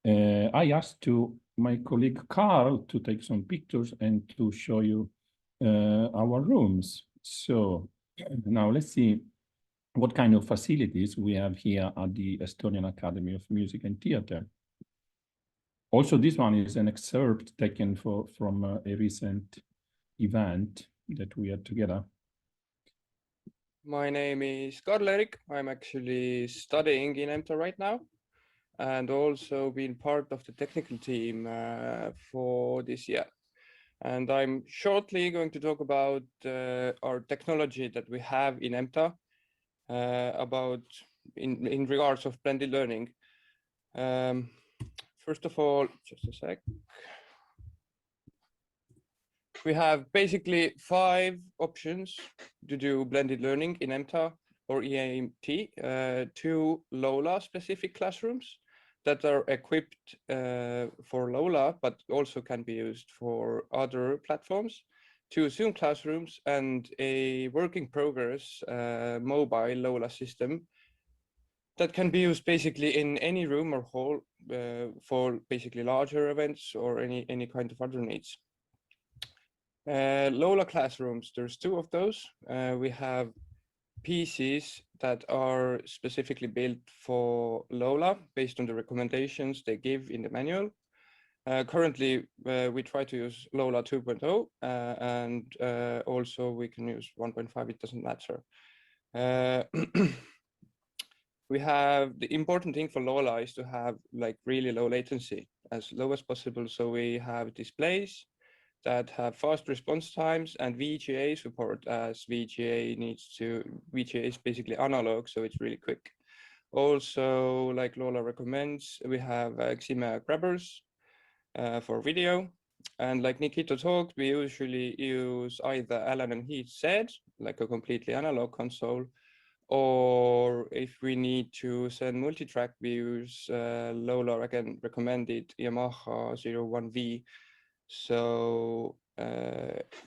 I asked to my colleague Carl to take some pictures and to show you our rooms. So now let's see what kind of facilities we have here at the Estonian Academy of Music and Theatre. Also, this one is an excerpt taken from a recent event that we had together.
My name is Karl-Erik. I'm actually studying in EMTA right now, and also been part of the technical team for this year. And I'm shortly going to talk about our technology that we have in EMTA about in regards of blended learning. First of all, just a sec. We have basically 5 options to do blended learning in EMTA or EAMT, 2 Lola specific classrooms that are equipped for Lola, but also can be used for other platforms, 2 Zoom classrooms, and a work in progress mobile Lola system that can be used basically in any room or hall for basically larger events or any kind of other needs. Lola classrooms, there's 2 of those. We have PCs that are specifically built for Lola based on the recommendations they give in the manual. Currently, we try to use Lola 2.0 and also we can use 1.5, it doesn't matter. We have the important thing for Lola is to have like really low latency, as low as possible. So we have displays that have fast response times and VGA support, as VGA is basically analog, so it's really quick. Also, like Lola recommends, we have Xime grabbers for video. And like Nikita talked, we usually use either Allen and Heath Z, like a completely analog console, or if we need to send multitrack, we use Lola again recommended Yamaha 01V. So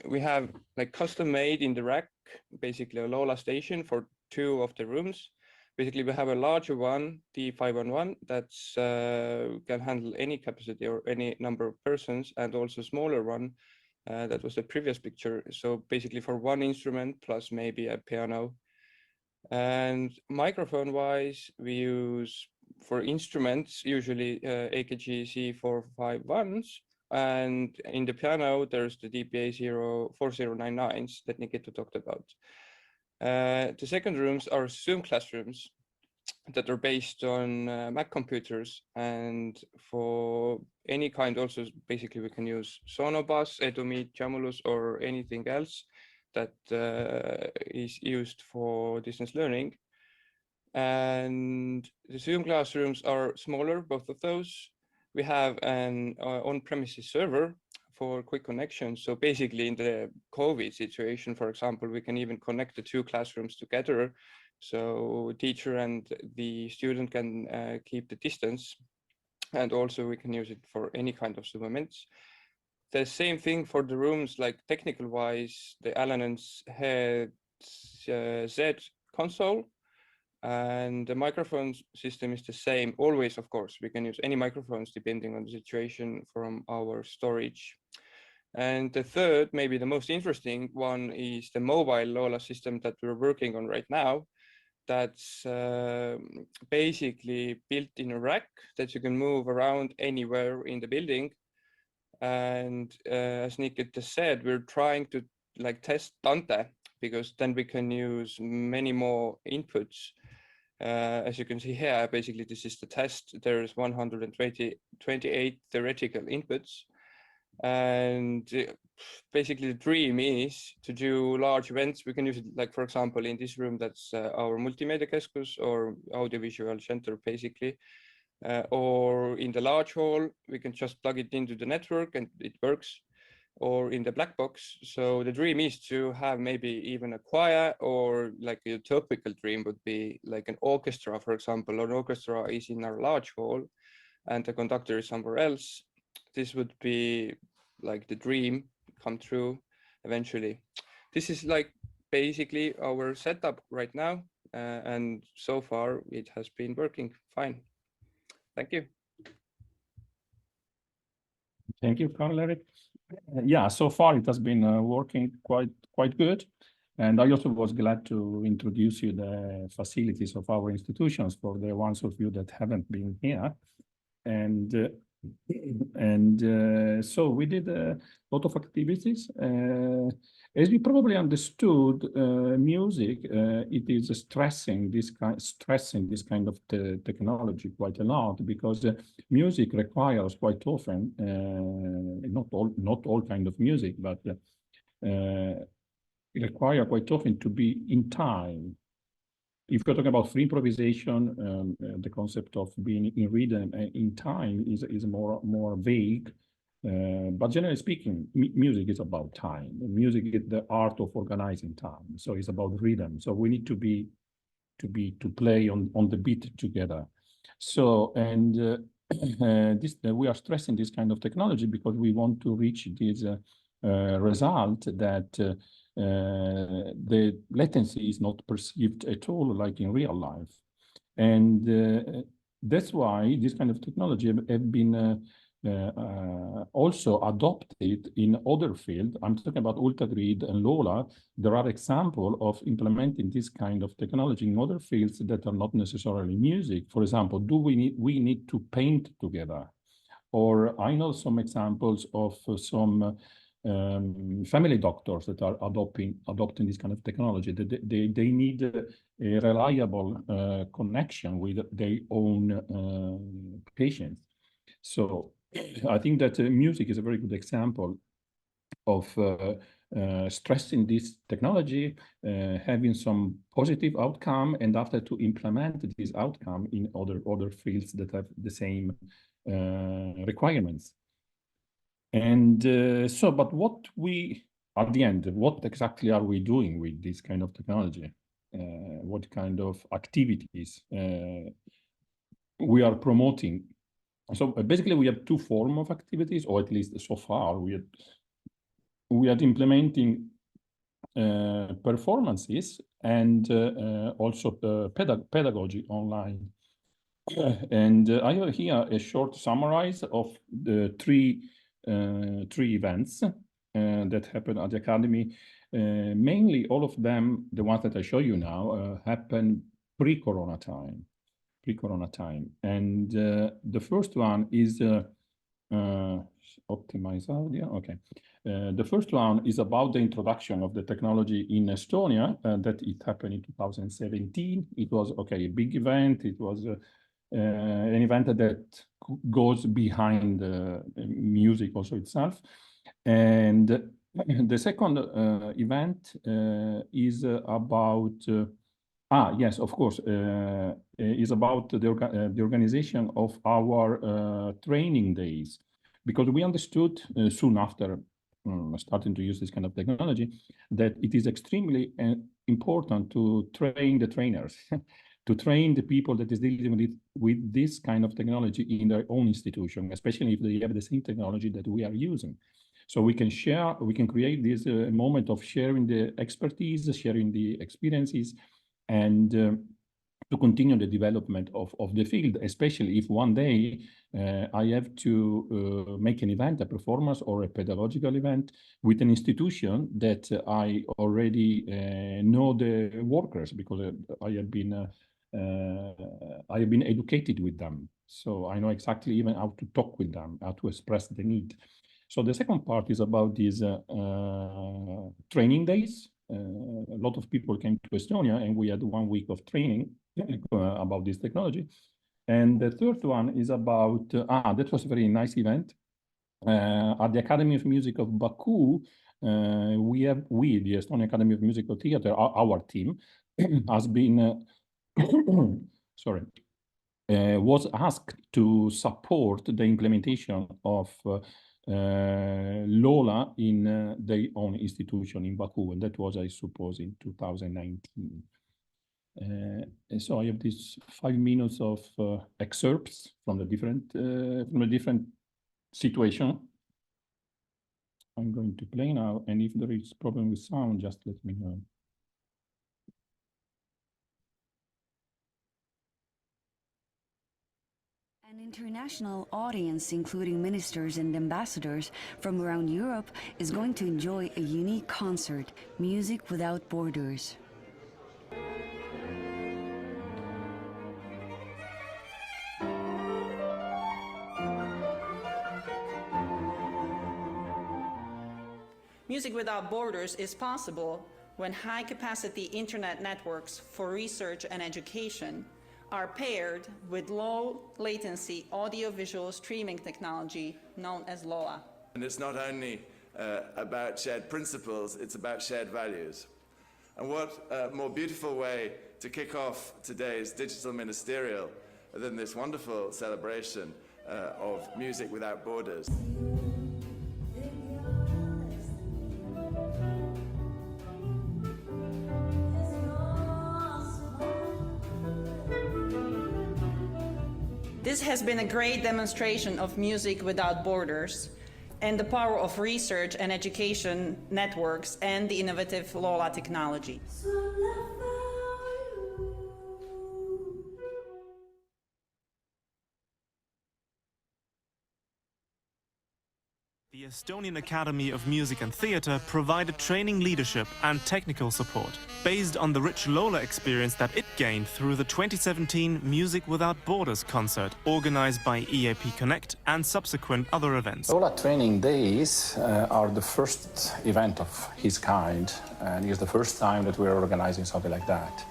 we have like custom made in the rack, basically a Lola station for 2 of the rooms Basically, we have a larger one, D511, that's can handle any capacity or any number of persons, and also smaller one. That was the previous picture. So basically for one instrument plus maybe a piano. And microphone wise, we use for instruments usually AKG C451s, and in the piano there's the DPA 4099s that Nikita talked about. The second rooms are Zoom classrooms that are based on Mac computers, and for any kind also basically we can use Sonobus, EduMeet, Jamulus, or anything else that is used for distance learning. And the Zoom classrooms are smaller, both of those. We have an on-premises server for quick connection. So basically in the COVID situation, for example, we can even connect the two classrooms together. So teacher and the student can keep the distance. And also we can use it for any kind of Zoom events. The same thing for the rooms, like technical wise, the Allen's had Z console, and the microphone system is the same always. Of course, we can use any microphones depending on the situation from our storage. And the third, maybe the most interesting one, is the mobile LoLa system that we're working on right now. That's basically built in a rack that you can move around anywhere in the building. And as Nikita said, we're trying to test Dante, because then we can use many more inputs. As you can see here, basically this is the test. There's 128 theoretical inputs. And basically the dream is to do large events. We can use it, for example, in this room, that's our multimedia keskus or audiovisual center, basically. Or in the large hall, we can just plug it into the network and it works, or in the black box. So the dream is to have maybe even a choir, or a utopical dream would be like an orchestra, for example. An orchestra is in our large hall and the conductor is somewhere else. This would be the dream come true eventually. This is basically our setup right now. And so far it has been working fine. Thank you.
Thank you, Karl-Erik. Yeah, so far it has been working quite good. And I also was glad to introduce you the facilities of our institutions for the ones of you that haven't been here. And so we did a lot of activities. As you probably understood, music it is stressing this kind of technology quite a lot, because music requires quite often not all kind of music, but require quite often to be in time. If you're talking about free improvisation, the concept of being in rhythm in time is more vague. But generally speaking, music is about time. Music is the art of organizing time. So it's about rhythm. So we need to play on the beat together. So we are stressing this kind of technology because we want to reach this result that the latency is not perceived at all like in real life. And that's why this kind of technology have been also adopted in other fields. I'm talking about UltraGrid and LoLa. There are examples of implementing this kind of technology in other fields that are not necessarily music. For example, we need to paint together? Or I know some examples of some family doctors that are adopting this kind of technology. They need a reliable connection with their own patients. So I think that music is a very good example of stressing this technology, having some positive outcome, and after to implement this outcome in other fields that have the same requirements. And but at the end, what exactly are we doing with this kind of technology? What kind of activities we are promoting? So basically, we have two forms of activities, or at least so far, we are implementing performances and also pedagogy online. And I have here a short summary of the three events that happened at the Academy. Mainly all of them, the ones that I show you now, happened pre-Corona time. And the first one is optimize audio. Okay. The first one is about the introduction of the technology in Estonia, that it happened in 2017. It was, okay, a big event. It was an event that goes behind music also itself. And the second event is about, yes, of course, is about the organization of our training days, because we understood soon after starting to use this kind of technology that it is extremely important to train the trainers, to train the people that is dealing with this kind of technology in their own institution, especially if they have the same technology that we are using. So we can share, we can create this moment of sharing the expertise, sharing the experiences, and to continue the development of the field, especially if one day I have to make an event, a performance or a pedagogical event with an institution that I already know the workers, because I have been educated with them. So I know exactly even how to talk with them, how to express the need. So the second part is about these training days. A lot of people came to Estonia and we had 1 week of training about this technology. And the third one is about, that was a very nice event. At the Academy of Music of Baku, the Estonian Academy of Musical Theatre, our team, has been, sorry, was asked to support the implementation of Lola in their own institution in Baku, and that was, I suppose, in 2019. And so I have these 5 minutes of excerpts from the different situation. I'm going to play now, and if there is problem with sound, just let me know.
An international audience, including ministers and ambassadors from around Europe, is going to enjoy a unique concert, Music Without Borders.
Music Without Borders is possible when high-capacity internet networks for research and education are paired with low-latency audio-visual streaming technology known as LoA.
And it's not only about shared principles, it's about shared values. And what more beautiful way to kick off today's digital ministerial than this wonderful celebration of Music Without Borders.
This has been a great demonstration of Music Without Borders and the power of research and education networks and the innovative LoLA technology.
The Estonian Academy of Music and Theatre provided training, leadership and technical support based on the rich LoLA experience that it gained through the 2017 Music Without Borders concert organized by EAP Connect and subsequent other events.
LoLA Training Days are the first event of his kind, and it's the first time that we're organizing something like that.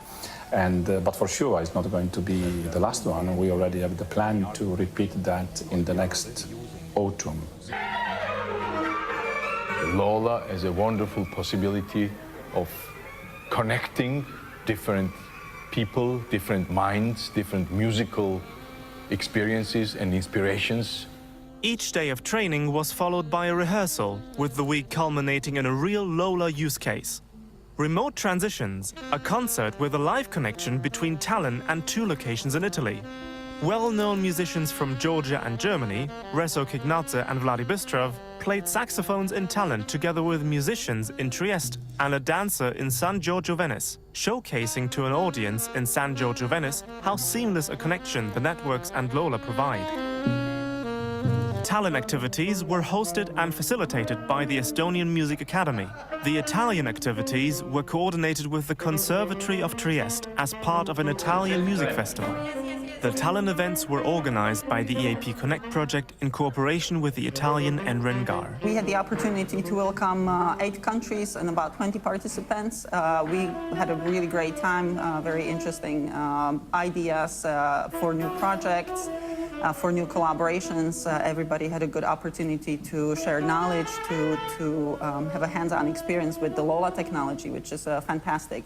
And but for sure it's not going to be the last one. We already have the plan to repeat that in the next autumn.
LoLA is a wonderful possibility of connecting different people, different minds, different musical experiences and inspirations.
Each day of training was followed by a rehearsal, with the week culminating in a real LoLA use case. Remote transitions, a concert with a live connection between Tallinn and 2 locations in Italy. Well-known musicians from Georgia and Germany, Rezo Kignadze and Vladi Bistrov, played saxophones in Tallinn together with musicians in Trieste and a dancer in San Giorgio Venice, showcasing to an audience in San Giorgio Venice how seamless a connection the networks and Lola provide. Tallinn activities were hosted and facilitated by the Estonian Music Academy. The Italian activities were coordinated with the Conservatory of Trieste as part of an Italian music festival. The Tallinn events were organized by the EAP Connect project in cooperation with the Italian NRENGAR.
We had the opportunity to welcome 8 countries and about 20 participants. We had a really great time, very interesting ideas for new projects. For new collaborations, everybody had a good opportunity to share knowledge, to have a hands-on experience with the Lola technology, which is fantastic.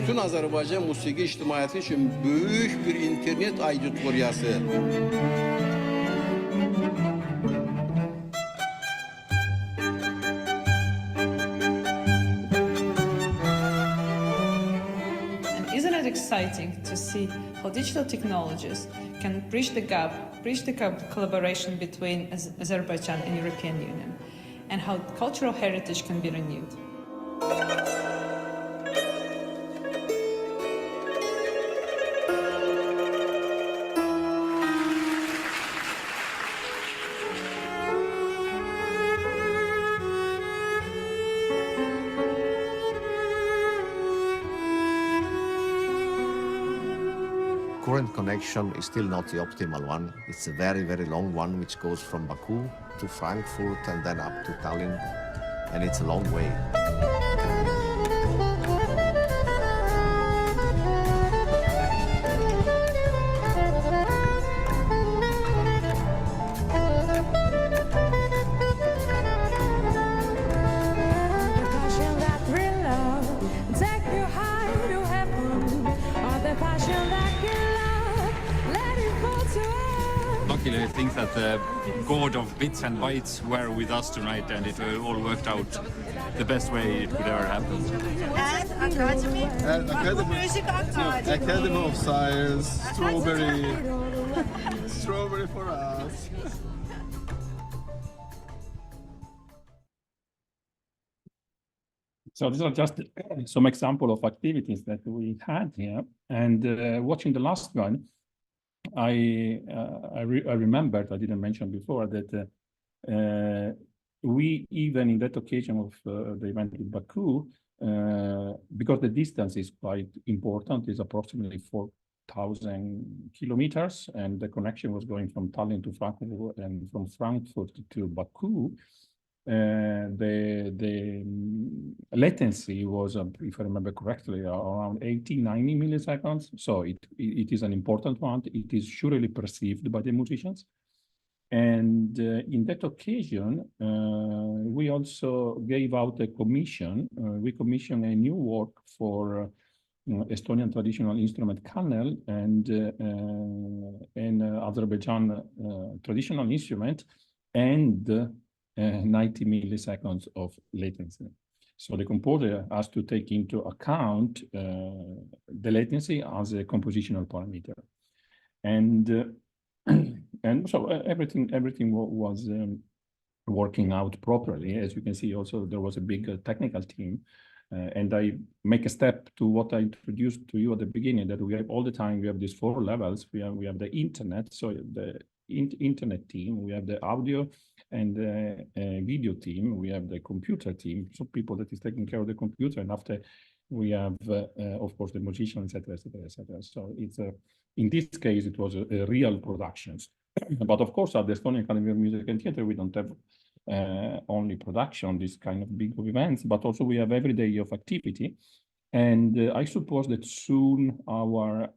Bütün Azərbaycan musiqi ictimaiyyəti üçün böyük bir internet auditoriyası.
And isn't it exciting to see how digital technologies can bridge the gap, collaboration between Azerbaijan and European Union, and how cultural heritage can be renewed?
Current connection is still not the optimal one. It's a very, very long one, which goes from Baku to Frankfurt and then up to Tallinn, and it's a long way.
Luckily, I think that the god of bits and bytes were with us tonight, and it all worked out the best way it could ever happen.
And Academy?
Academy of Science, strawberry. Strawberry for us.
So these are just some example of activities that we had here. And watching the last one, I remembered, I didn't mention before, that we even in that occasion of the event in Baku, because the distance is quite important, is approximately 4,000 kilometers, and the connection was going from Tallinn to Frankfurt and from Frankfurt to Baku. The latency was, if I remember correctly, around 80-90 milliseconds. So it is an important one. It is surely perceived by the musicians. And in that occasion, we also gave out a commission. We commissioned a new work for Estonian traditional instrument Kannel and Azerbaijan traditional instrument, and 90 milliseconds of latency. So the composer has to take into account the latency as a compositional parameter. And so everything was working out properly. As you can see, also there was a big technical team. And I make a step to what I introduced to you at the beginning, that we have all the time, we have these 4 levels. We have the internet, so the internet team, we have the audio and the video team, we have the computer team, so people that is taking care of the computer, and after we have, of course, the musician, etc., etc., etc. So it's in this case, it was a real productions. But of course, at the Estonian Academy of Music and Theatre, we don't have only production, this kind of big events, but also we have every day of activity. And I suppose that soon our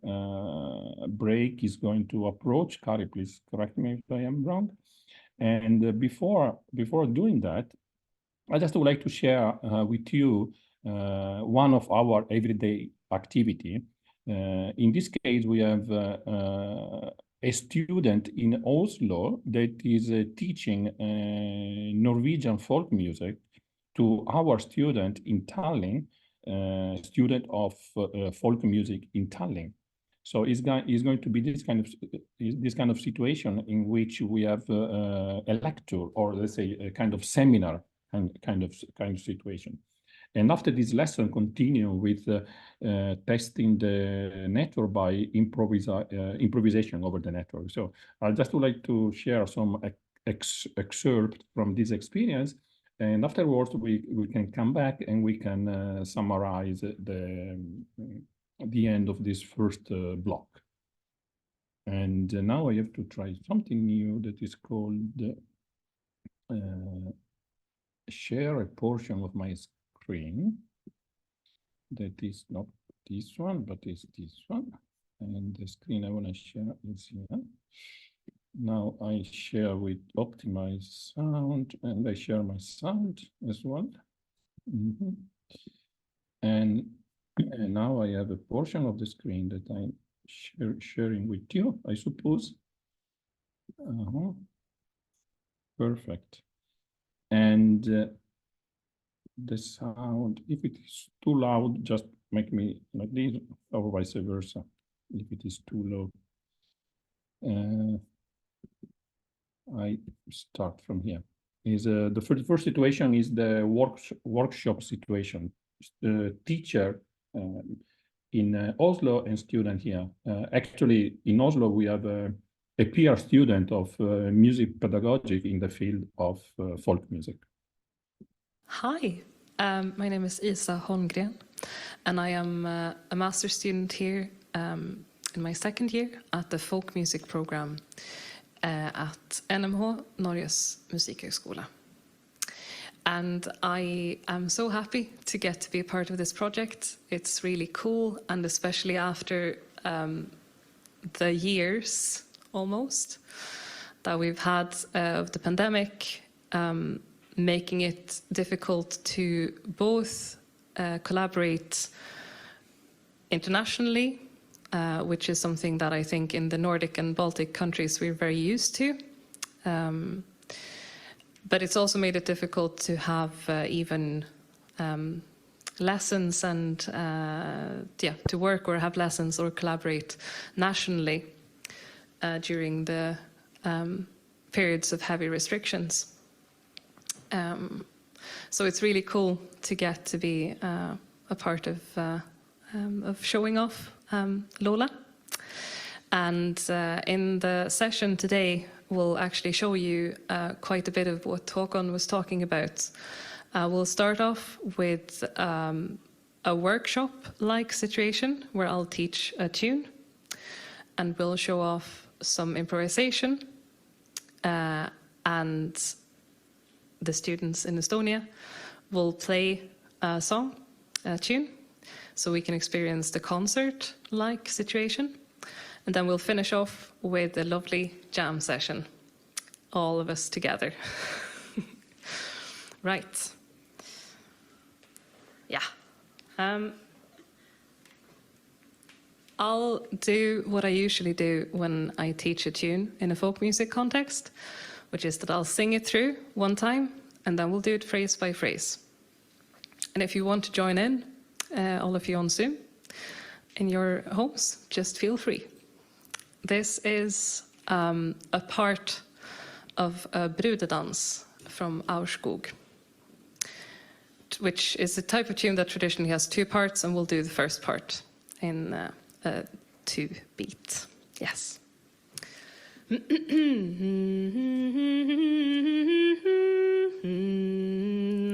break is going to approach. Kari, please correct me if I am wrong. And before doing that, I just would like to share with you one of our everyday activity. In this case, we have a student in Oslo that is teaching Norwegian folk music to our student in Tallinn, student of folk music in Tallinn. So it's going to be this kind of situation in which we have a lecture, or let's say a kind of seminar kind of situation. And after this lesson, continue with testing the network by improvisation over the network. So I just would like to share some excerpt from this experience. And afterwards, we can come back and we can summarize the end of this first block. And now I have to try something new that is called share a portion of my screen. That is not this one, but is this one. And the screen I want to share is here. Now I share with optimize sound, and I share my sound as well. And now I have a portion of the screen that I'm sharing with you, I suppose. Perfect. And the sound, if it is too loud, just make me like this, or vice versa, if it is too low. I start from here. The first situation is the workshop situation. The teacher in Oslo and student here. Actually, in Oslo, we have a peer student of music pedagogy in the field of folk music.
Hi, my name is Isa Holmgren, and I am a master's student here in my second year at the folk music program at NMH, Norges Musikhögskola. And I am so happy to get to be a part of this project. It's really cool, and especially after the years almost that we've had of the pandemic, making it difficult to both collaborate internationally, which is something that I think in the Nordic and Baltic countries we're very used to. But it's also made it difficult to have even lessons and to work or have lessons or collaborate nationally during the periods of heavy restrictions. So it's really cool to get to be a part of showing off Lola. And in the session today, we'll actually show you quite a bit of what Håkon was talking about. We'll start off with a workshop-like situation where I'll teach a tune, and we'll show off some improvisation, and the students in Estonia will play a song, a tune, so we can experience the concert-like situation. And then we'll finish off with a lovely jam session, all of us together. Right. Yeah. I'll do what I usually do when I teach a tune in a folk music context, which is that I'll sing it through one time, and then we'll do it phrase by phrase. And if you want to join in, all of you on Zoom, in your homes, just feel free. This is a part of a brudedans from Aurskog, which is a type of tune that traditionally has two parts, and we'll do the first part in a 2-beat. Yes.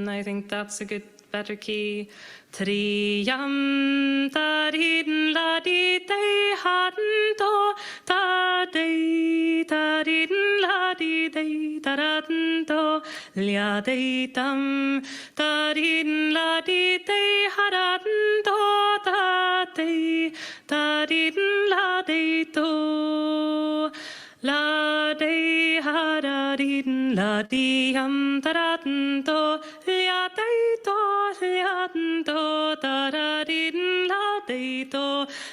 I think that's a better key. Triam tarin la di day hadn't ta day tarin la di day taranto liadeitam, tadin ladite haranto tate, tadin ladeito, lade haradin ladiam taranto, liadeito, lianto, taradin ladeito,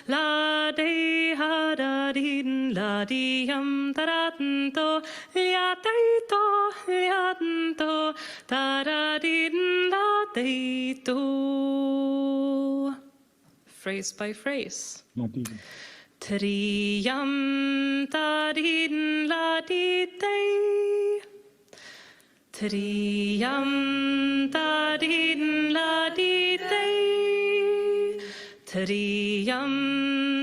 lade haradin ladiam taranto, liadeito, lianto, taradin ladeito. Phrase by phrase. Triam tadin ladite, triam tadin ladite, triam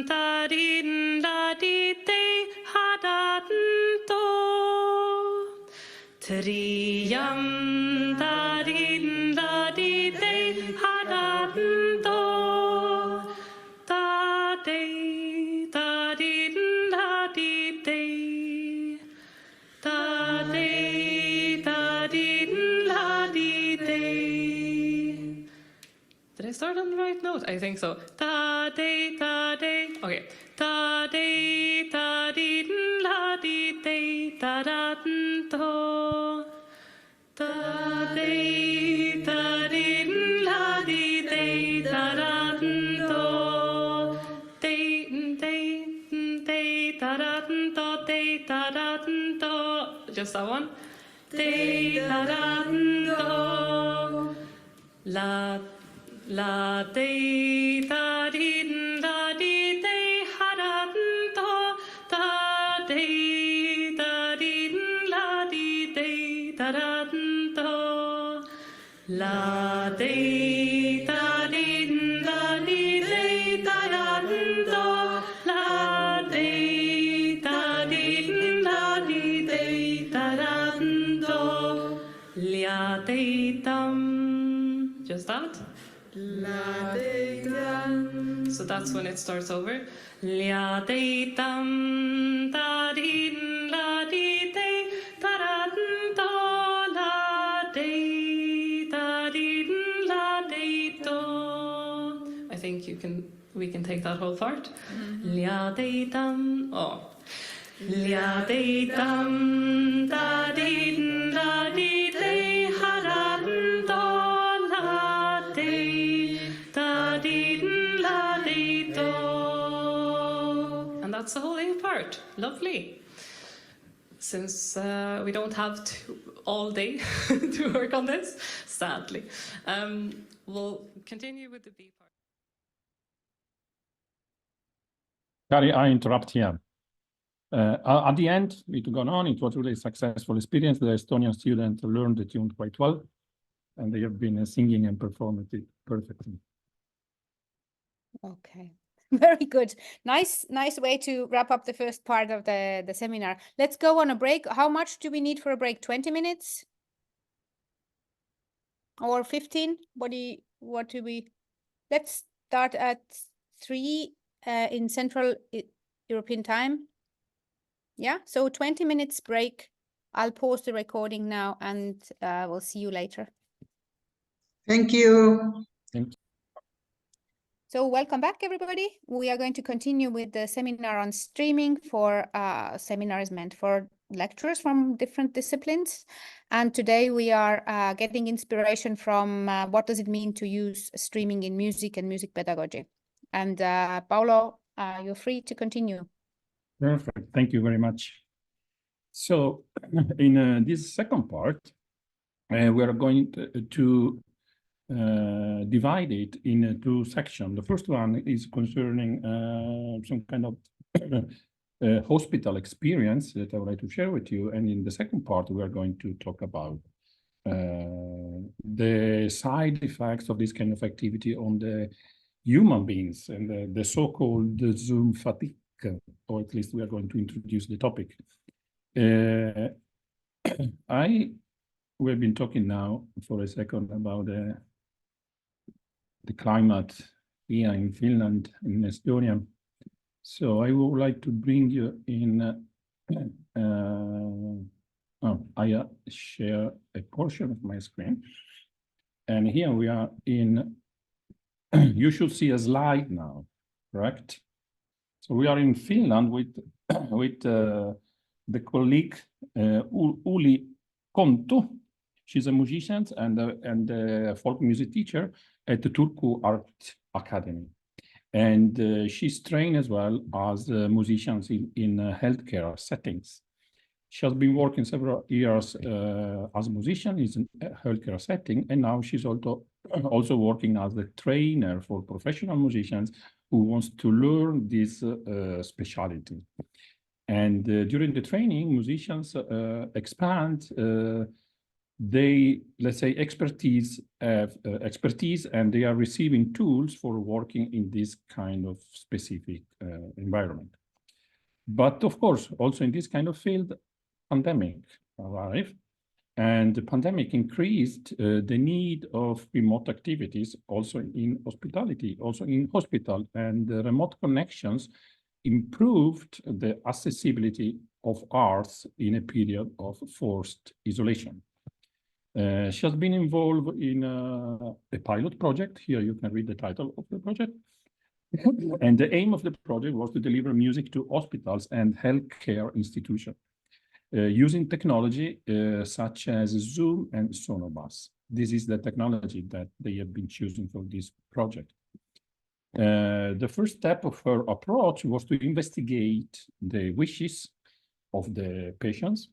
tadin ladite hadanto, triam tadin ladite hadanto, tade. Did I start on the right note? I think so. Ta-de, ta-de. Okay. Ta-de, ta-de, la-de, ta-da-to. Ta-de, ta-de, la-de, ta-da-to. De, ta-da-to, de, ta-da-to. Just that one. De, ta-da-to. La de da din da di de hadanto da de da din la di de da danto la de da din da di de da danto la de da din la di de da danto lia de tam. Just that. So that's when it starts over. La de tam da din la di de da danto la de da din la de do. I think we can take that whole part. La de tam. Oh. La de tam da din la di de haranto la de da din la de do. And that's the whole A part. Lovely. Since we don't have all day to work on this, sadly, we'll continue with the B part.
Kari, I interrupt here. At the end, it gone on. It was really a successful experience. The Estonian students learned the tune quite well, and they have been singing and performing it perfectly.
Okay, very good. Nice way to wrap up the first part of the seminar. Let's go on a break. How much do we need for a break? 20 minutes? Or 15? What do we? Let's start at 3 in Central European time. Yeah, so 20 minutes break. I'll pause the recording now and we'll see you later.
Thank you.
Thank you.
So welcome back, everybody. We are going to continue with the seminar on streaming for seminars meant for lecturers from different disciplines. And today we are getting inspiration from what does it mean to use streaming in music and music pedagogy. And Paolo, you're free to continue.
Perfect. Thank you very much. So in this second part, we are going to divide it in 2 sections. The first one is concerning some kind of hospital experience that I would like to share with you. And in the second part, we are going to talk about the side effects of this kind of activity on the human beings and the so-called Zoom fatigue, or at least we are going to introduce the topic. We've been talking now for a second about the climate here in Finland, in Estonia. So I would like to bring you in I share a portion of my screen. And here we are in, you should see a slide now, correct? So we are in Finland with, with the colleague Uli Kontu. She's a musician and a folk music teacher at the Turku Art Academy. And she's trained as well as musicians in healthcare settings. She has been working several years as a musician in a healthcare setting, and now she's also working as a trainer for professional musicians who wants to learn this specialty. And during the training, musicians expand they, let's say, expertise, and they are receiving tools for working in this kind of specific environment. But of course, also in this kind of field, pandemic arrived, and the pandemic increased the need of remote activities, also in hospitality, also in hospital, and the remote connections improved the accessibility of arts in a period of forced isolation. She has been involved in a pilot project. Here you can read the title of the project. And the aim of the project was to deliver music to hospitals and healthcare institutions using technology such as Zoom and Sonobus. This is the technology that they have been choosing for this project. The first step of her approach was to investigate the wishes of the patients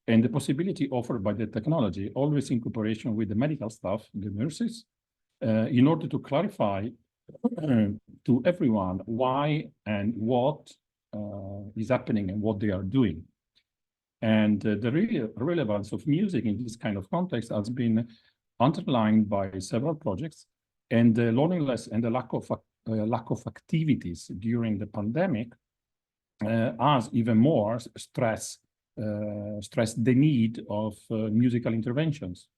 and the possibility offered by the technology, always in cooperation with the medical staff, the nurses, in order to clarify to everyone why and what is happening and what they are doing. And the real relevance of music in this kind of context has been underlined by several projects, and the loneliness and the lack of activities during the pandemic has even more stressed the need of musical interventions.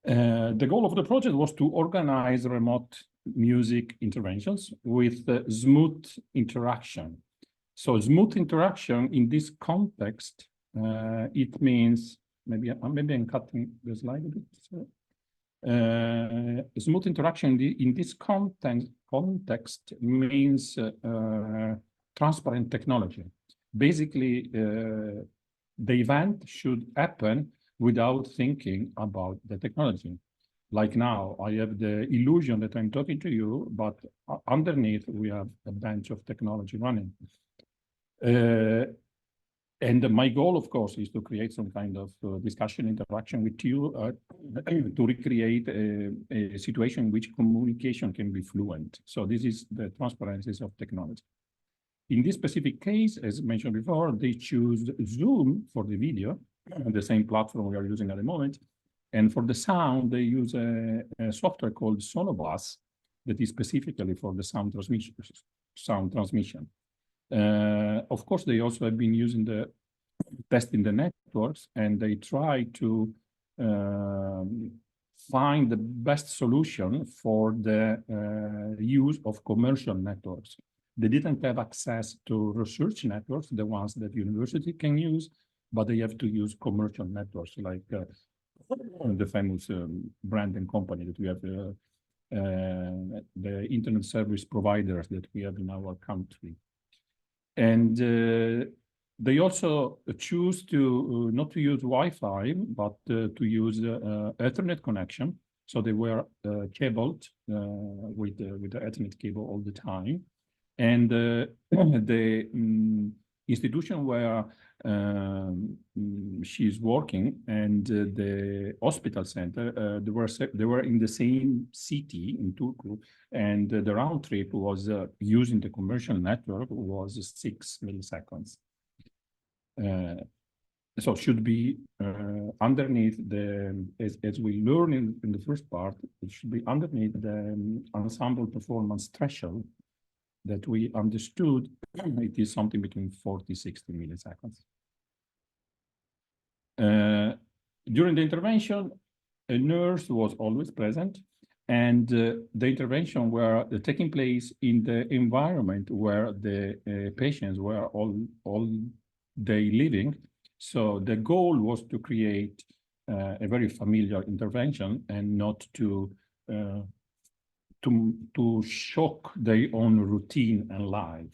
The goal of the project was to organize remote music interventions with smooth interaction. So smooth interaction in this context, it means, maybe I'm cutting the slide a bit. Smooth interaction in this context means transparent technology. Basically, the event should happen without thinking about the technology. Like now, I have the illusion that I'm talking to you, but underneath we have a bunch of technology running. And my goal, of course, is to create some kind of discussion, interaction with you to recreate a situation in which communication can be fluent. So this is the transparency of technology. In this specific case, as mentioned before, they choose Zoom for the video, the same platform we are using at the moment. And for the sound, they use a software called Sonobus that is specifically for the sound transmission. Of course, they also have been using the testing the networks, and they try to find the best solution for the use of commercial networks. They didn't have access to research networks, the ones that university can use, but they have to use commercial networks like the famous brand and company that we have, the internet service providers that we have in our country. And they also choose to not to use Wi-Fi, but to use Ethernet connection. So they were cabled with the Ethernet cable all the time. And the institution where she's working and the hospital center, they were in the same city in Turku, and the round trip was using the commercial network was 6 milliseconds. So should be underneath the, as we learn in the first part, it should be underneath the ensemble performance threshold that we understood it is something between 40-60 milliseconds. During the intervention, a nurse was always present, and the intervention were taking place in the environment where the patients were all day living. So the goal was to create a very familiar intervention and not to shock their own routine and life.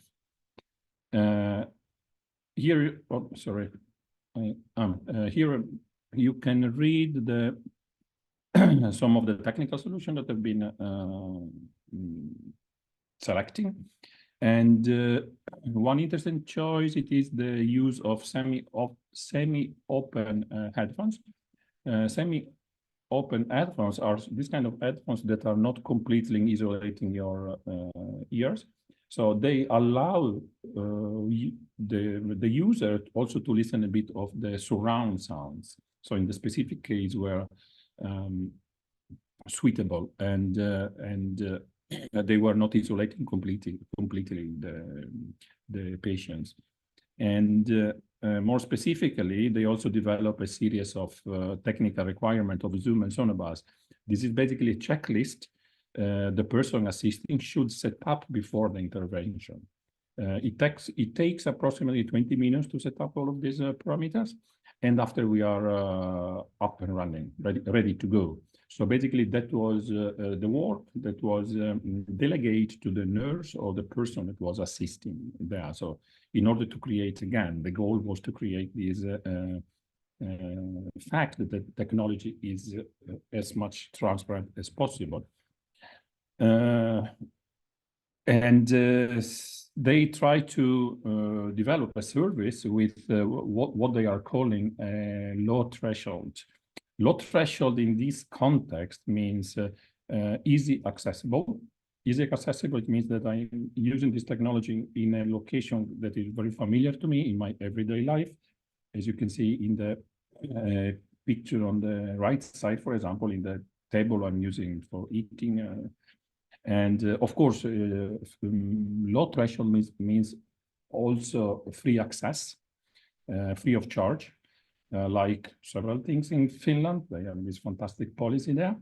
Here, oh, sorry, here you can read the some of the technical solutions that have been selecting. And one interesting choice, it is the use of semi-open headphones. Semi-open headphones are this kind of headphones that are not completely isolating your ears. So they allow the user also to listen a bit of the surround sounds. So in the specific case where suitable and they were not isolating completely the patients. And more specifically, they also develop a series of technical requirements of Zoom and Sonobus. This is basically a checklist the person assisting should set up before the intervention. It takes approximately 20 minutes to set up all of these parameters, and after we are up and running, ready to go. So basically, that was the work that was delegated to the nurse or the person that was assisting there. So in order to create, again, the goal was to create this fact that the technology is as much transparent as possible. They try to develop a service with what they are calling a low threshold. Low threshold in this context means easy accessible. Easy accessible, it means that I'm using this technology in a location that is very familiar to me in my everyday life. As you can see in the picture on the right side, for example, in the table I'm using for eating. Of course, low threshold means also free access, free of charge. Like several things in Finland, they have this fantastic policy there.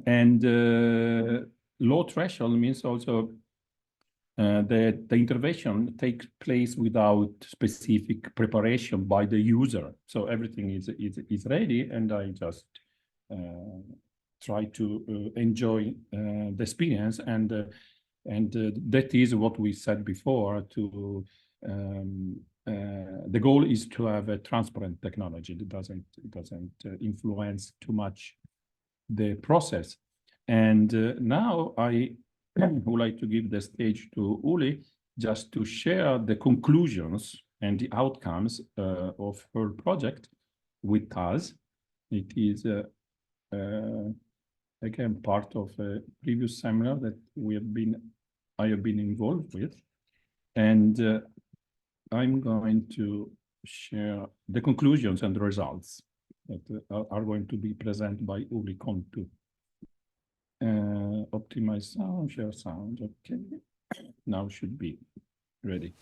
And low threshold means also that the intervention takes place without specific preparation by the user. So everything is ready, and I just try to enjoy the experience. And that is what we said before. To the goal is to have a transparent technology that doesn't influence too much the process. And now I would like to give the stage to Uli just to share the conclusions and the outcomes of her project with us. It is again part of a previous seminar that I have been involved with, and I'm going to share the conclusions and the results that are going to be presented by Uli Kontu. Optimize sound, share sound. Okay, now should be ready.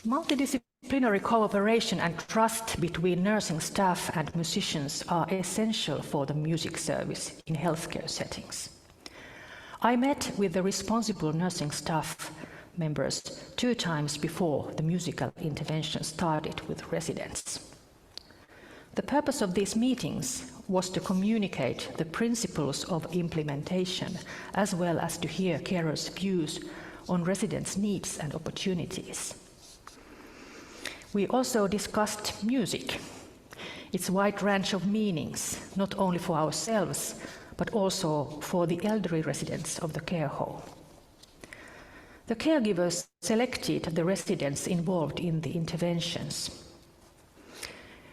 Multidisciplinary cooperation and trust between nursing staff and musicians are essential for the music service in healthcare settings. I met with the responsible nursing staff members 2 times before the musical intervention started with residents. The purpose of these meetings was to communicate the principles of implementation, as well as to hear carers' views on residents' needs and opportunities. We also discussed music, its wide range of meanings, not only for ourselves, but also for the elderly residents of the care home. The caregivers selected the residents involved in the interventions.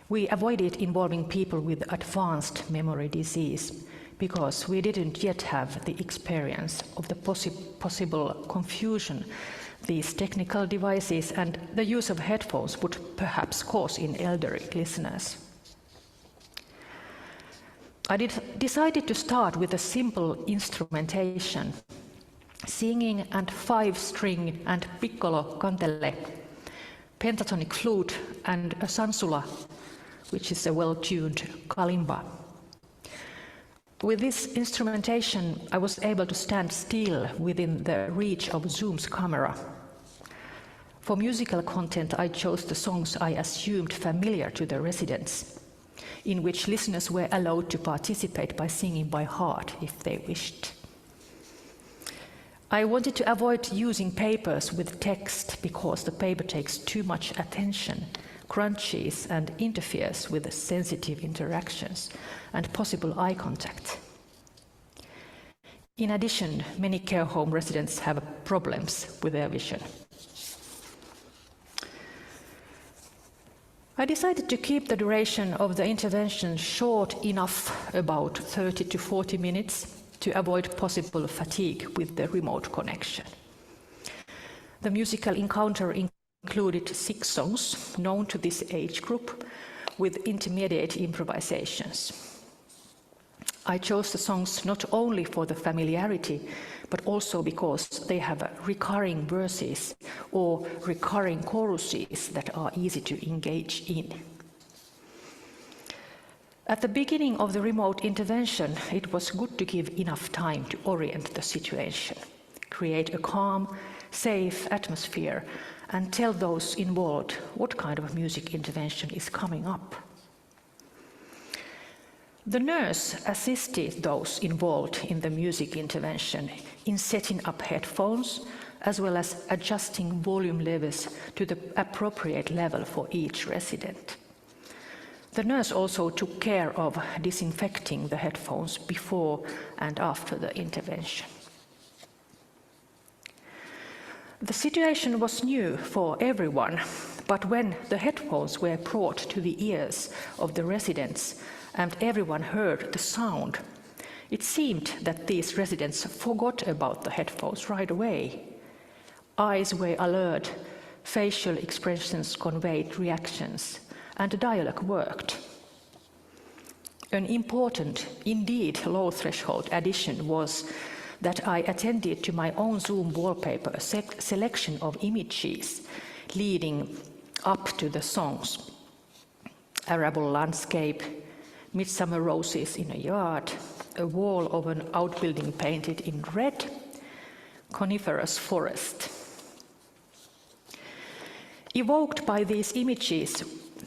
We avoided involving people with advanced memory disease because we didn't yet have the experience of the possible confusion these technical devices and the use of headphones would perhaps cause in elderly listeners. I decided to start with a simple instrumentation, singing and 5-string and piccolo kantele, pentatonic flute and a sansula, which is a well-tuned kalimba. With this instrumentation, I was able to stand still within the reach of Zoom's camera. For musical content, I chose the songs I assumed familiar to the residents, in which listeners were allowed to participate by singing by heart if they wished. I wanted to avoid using papers with text because the paper takes too much attention, crunches and interferes with sensitive interactions and possible eye contact. In addition, many care home residents have problems with their vision. I decided to keep the duration of the intervention short enough, about 30 to 40 minutes, to avoid possible fatigue with the remote connection. The musical encounter included 6 songs known to this age group with intermediate improvisations. I chose the songs not only for the familiarity, but also because they have recurring verses or recurring choruses that are easy to engage in. At the beginning of the remote intervention, it was good to give enough time to orient the situation, create a calm, safe atmosphere, and tell those involved what kind of music intervention is coming up. The nurse assisted those involved in the music intervention in setting up headphones, as well as adjusting volume levels to the appropriate level for each resident. The nurse also took care of disinfecting the headphones before and after the intervention. The situation was new for everyone, but when the headphones were brought to the ears of the residents and everyone heard the sound, it seemed that these residents forgot about the headphones right away. Eyes were alert, facial expressions conveyed reactions, and the dialogue worked. An important, indeed low-threshold addition was that I attended to my own Zoom wallpaper a selection of images leading up to the songs. Arable landscape, midsummer roses in a yard, a wall of an outbuilding painted in red, coniferous forest. Evoked by these images,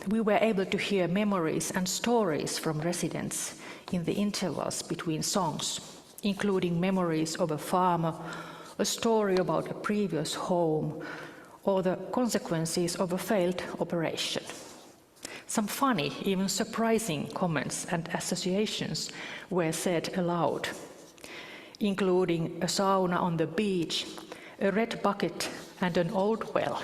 we were able to hear memories and stories from residents in the intervals between songs, including memories of a farmer, a story about a previous home, or the consequences of a failed operation. Some funny, even surprising comments and associations were said aloud, including a sauna on the beach, a red bucket, and an old well.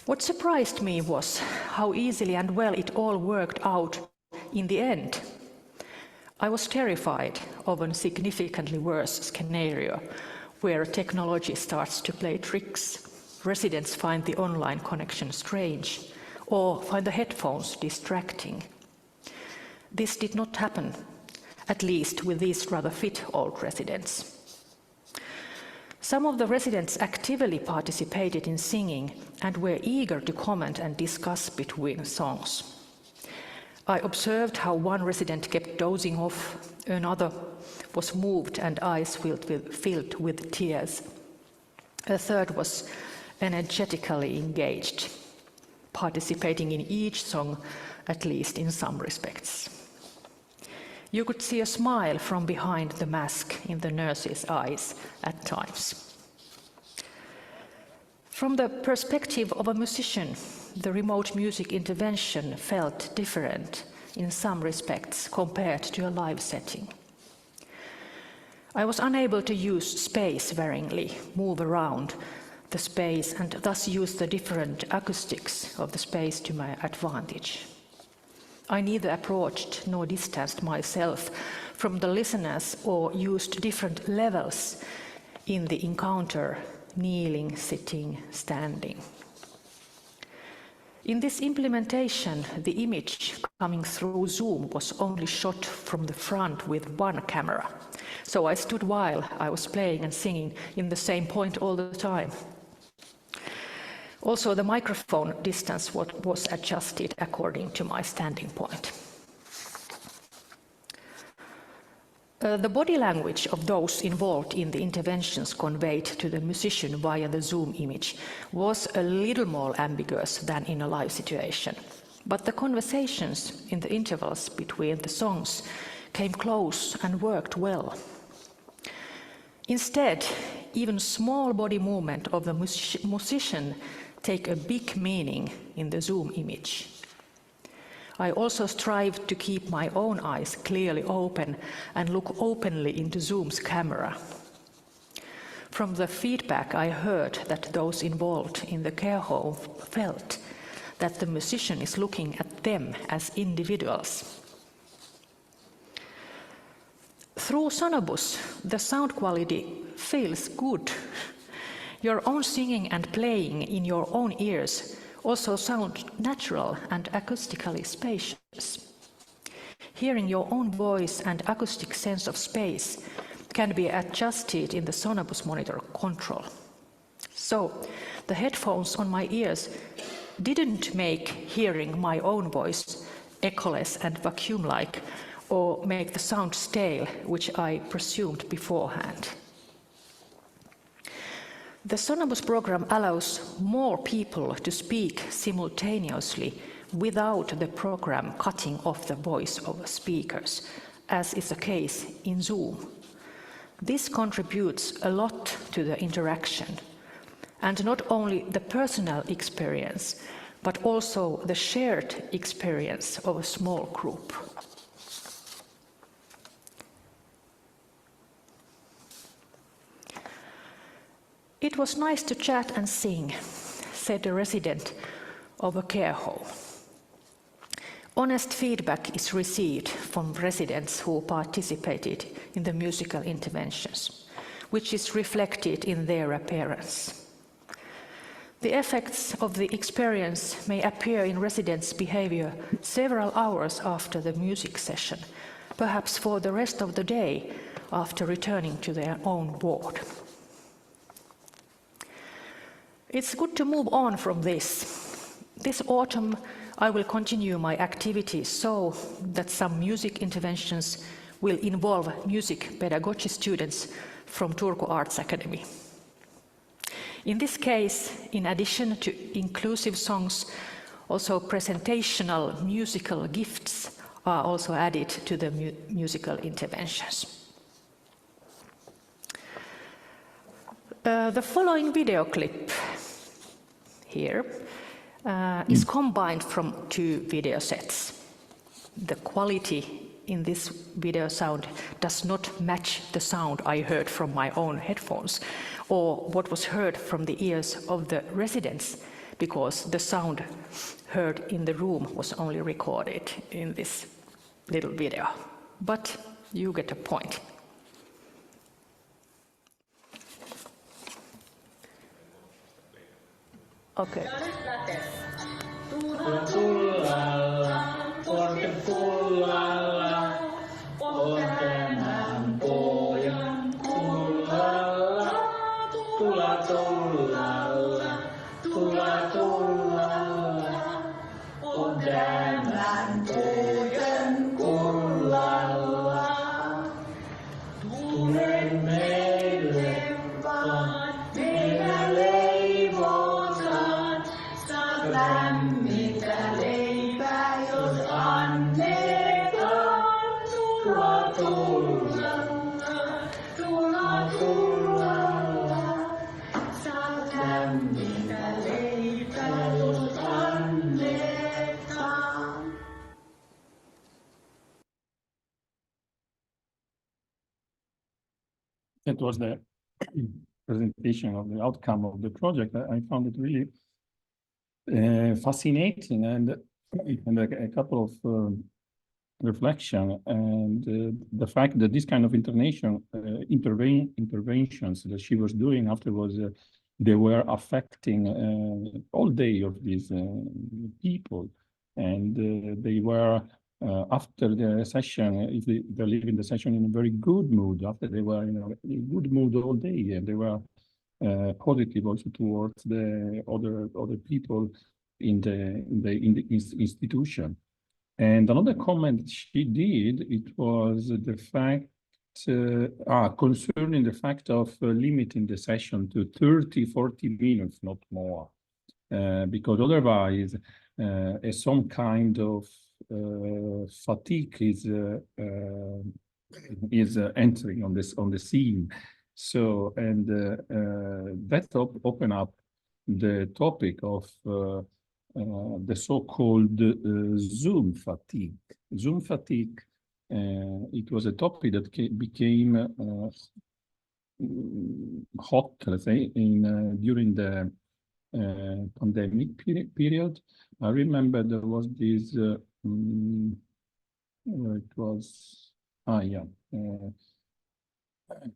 What surprised me was how easily and well it all worked out in the end. I was terrified of a significantly worse scenario where technology starts to play tricks. Residents find the online connection strange or find the headphones distracting. This did not happen, at least with these rather fit old residents. Some of the residents actively participated in singing and were eager to comment and discuss between songs. I observed how one resident kept dozing off, another was moved and eyes filled with tears. A third was energetically engaged, participating in each song, at least in some respects. You could see a smile from behind the mask in the nurse's eyes at times. From the perspective of a musician, the remote music intervention felt different in some respects compared to a live setting. I was unable to use space varyingly, move around the space, and thus use the different acoustics of the space to my advantage. I neither approached nor distanced myself from the listeners or used different levels in the encounter, kneeling, sitting, standing. In this implementation, the image coming through Zoom was only shot from the front with one camera. So I stood while I was playing and singing in the same point all the time. Also, the microphone distance was adjusted according to my standing point. The body language of those involved in the interventions conveyed to the musician via the Zoom image was a little more ambiguous than in a live situation. But the conversations in the intervals between the songs came close and worked well. Instead, even small body movement of the musician take a big meaning in the Zoom image. I also strive to keep my own eyes clearly open and look openly into Zoom's camera. From the feedback I heard that those involved in the care home felt that the musician is looking at them as individuals. Through Sonobus, the sound quality feels good. Your own singing and playing in your own ears also sound natural and acoustically spacious. Hearing your own voice and acoustic sense of space can be adjusted in the Sonobus monitor control. So, the headphones on my ears didn't make hearing my own voice echoless and vacuum-like, or make the sound stale, which I presumed beforehand. The Sonobus program allows more people to speak simultaneously without the program cutting off the voice of speakers, as is the case in Zoom. This contributes a lot to the interaction, and not only the personal experience, but also the shared experience of a small group. It was nice to chat and sing, said a resident of a care home. Honest feedback is received from residents who participated in the musical interventions, which is reflected in their appearance. The effects of the experience may appear in residents' behavior several hours after the music session, perhaps for the rest of the day after returning to their own ward. It's good to move on from this. This autumn, I will continue my activities so that some music interventions will involve music pedagogy students from Turku Arts Academy. In this case, in addition to inclusive songs, also presentational musical gifts are also added to the musical interventions. The following video clip here is combined from two video sets. The quality in this video sound does not match the sound I heard from my own headphones or what was heard from the ears of the residents, because the sound heard in the room was only recorded in this little video. But you get a point. Okay.
That was the presentation of the outcome of the project. I found it really fascinating, and a couple of reflection, and the fact that this kind of interventions that she was doing afterwards, they were affecting all day of these people, and they were after the session, if they leave in the session in a very good mood, after they were in a good mood all day, and they were positive also towards the other people in the institution. And another comment she did, it was the fact concerning the fact of limiting the session to 30-40 minutes, not more, because otherwise some kind of fatigue is entering on the scene. So, and that open up the topic of the so-called Zoom fatigue. Zoom fatigue, it was a topic that became hot, let's say, during the pandemic period. I remember there was this,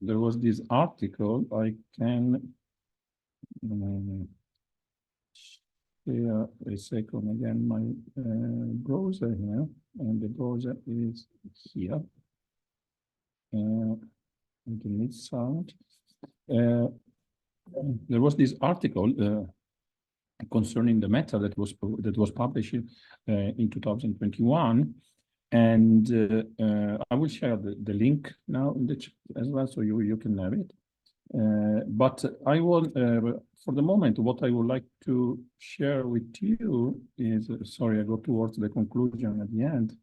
there was this article. I can share a second again my browser here, and the browser is here. It needs sound. There was this article concerning the matter that was published in 2021, and I will share the link now in the chat as well, so you can have it. But I will, for the moment, what I would like to share with you is, sorry, I go towards the conclusion at the end.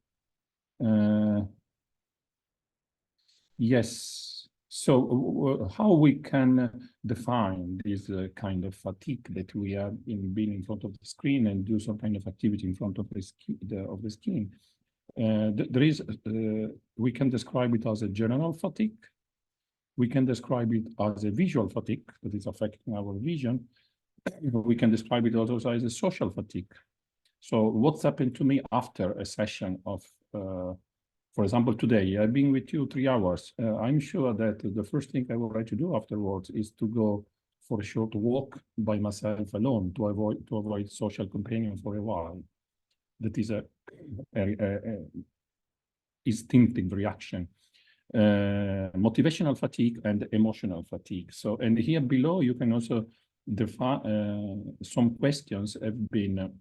Yes, so how we can define this kind of fatigue that we have in being in front of the screen and do some kind of activity in front of the screen. There is, we can describe it as a general fatigue. We can describe it as a visual fatigue that is affecting our vision. We can describe it also as a social fatigue. So what's happened to me after a session of, for example, today, I've been with you 3 hours. I'm sure that the first thing I would like to do afterwards is to go for a short walk by myself alone to avoid social companion for a while. That is a instinctive reaction. Motivational fatigue and emotional fatigue. So, and here below you can also define some questions have been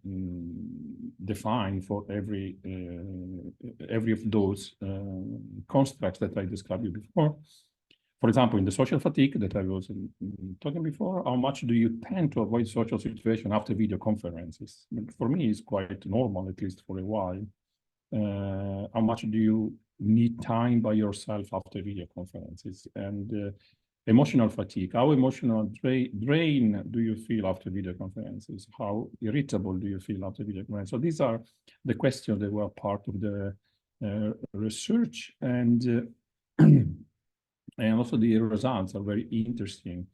defined for every of those constructs that I described you before. For example, in the social fatigue that I was talking before, how much do you tend to avoid social situation after video conferences? For me, it's quite normal, at least for a while. How much do you need time by yourself after video conferences? And emotional fatigue, how emotional drain do you feel after video conferences? How irritable do you feel after video conferences? So these are the questions that were part of the research, and and also the results are very interesting.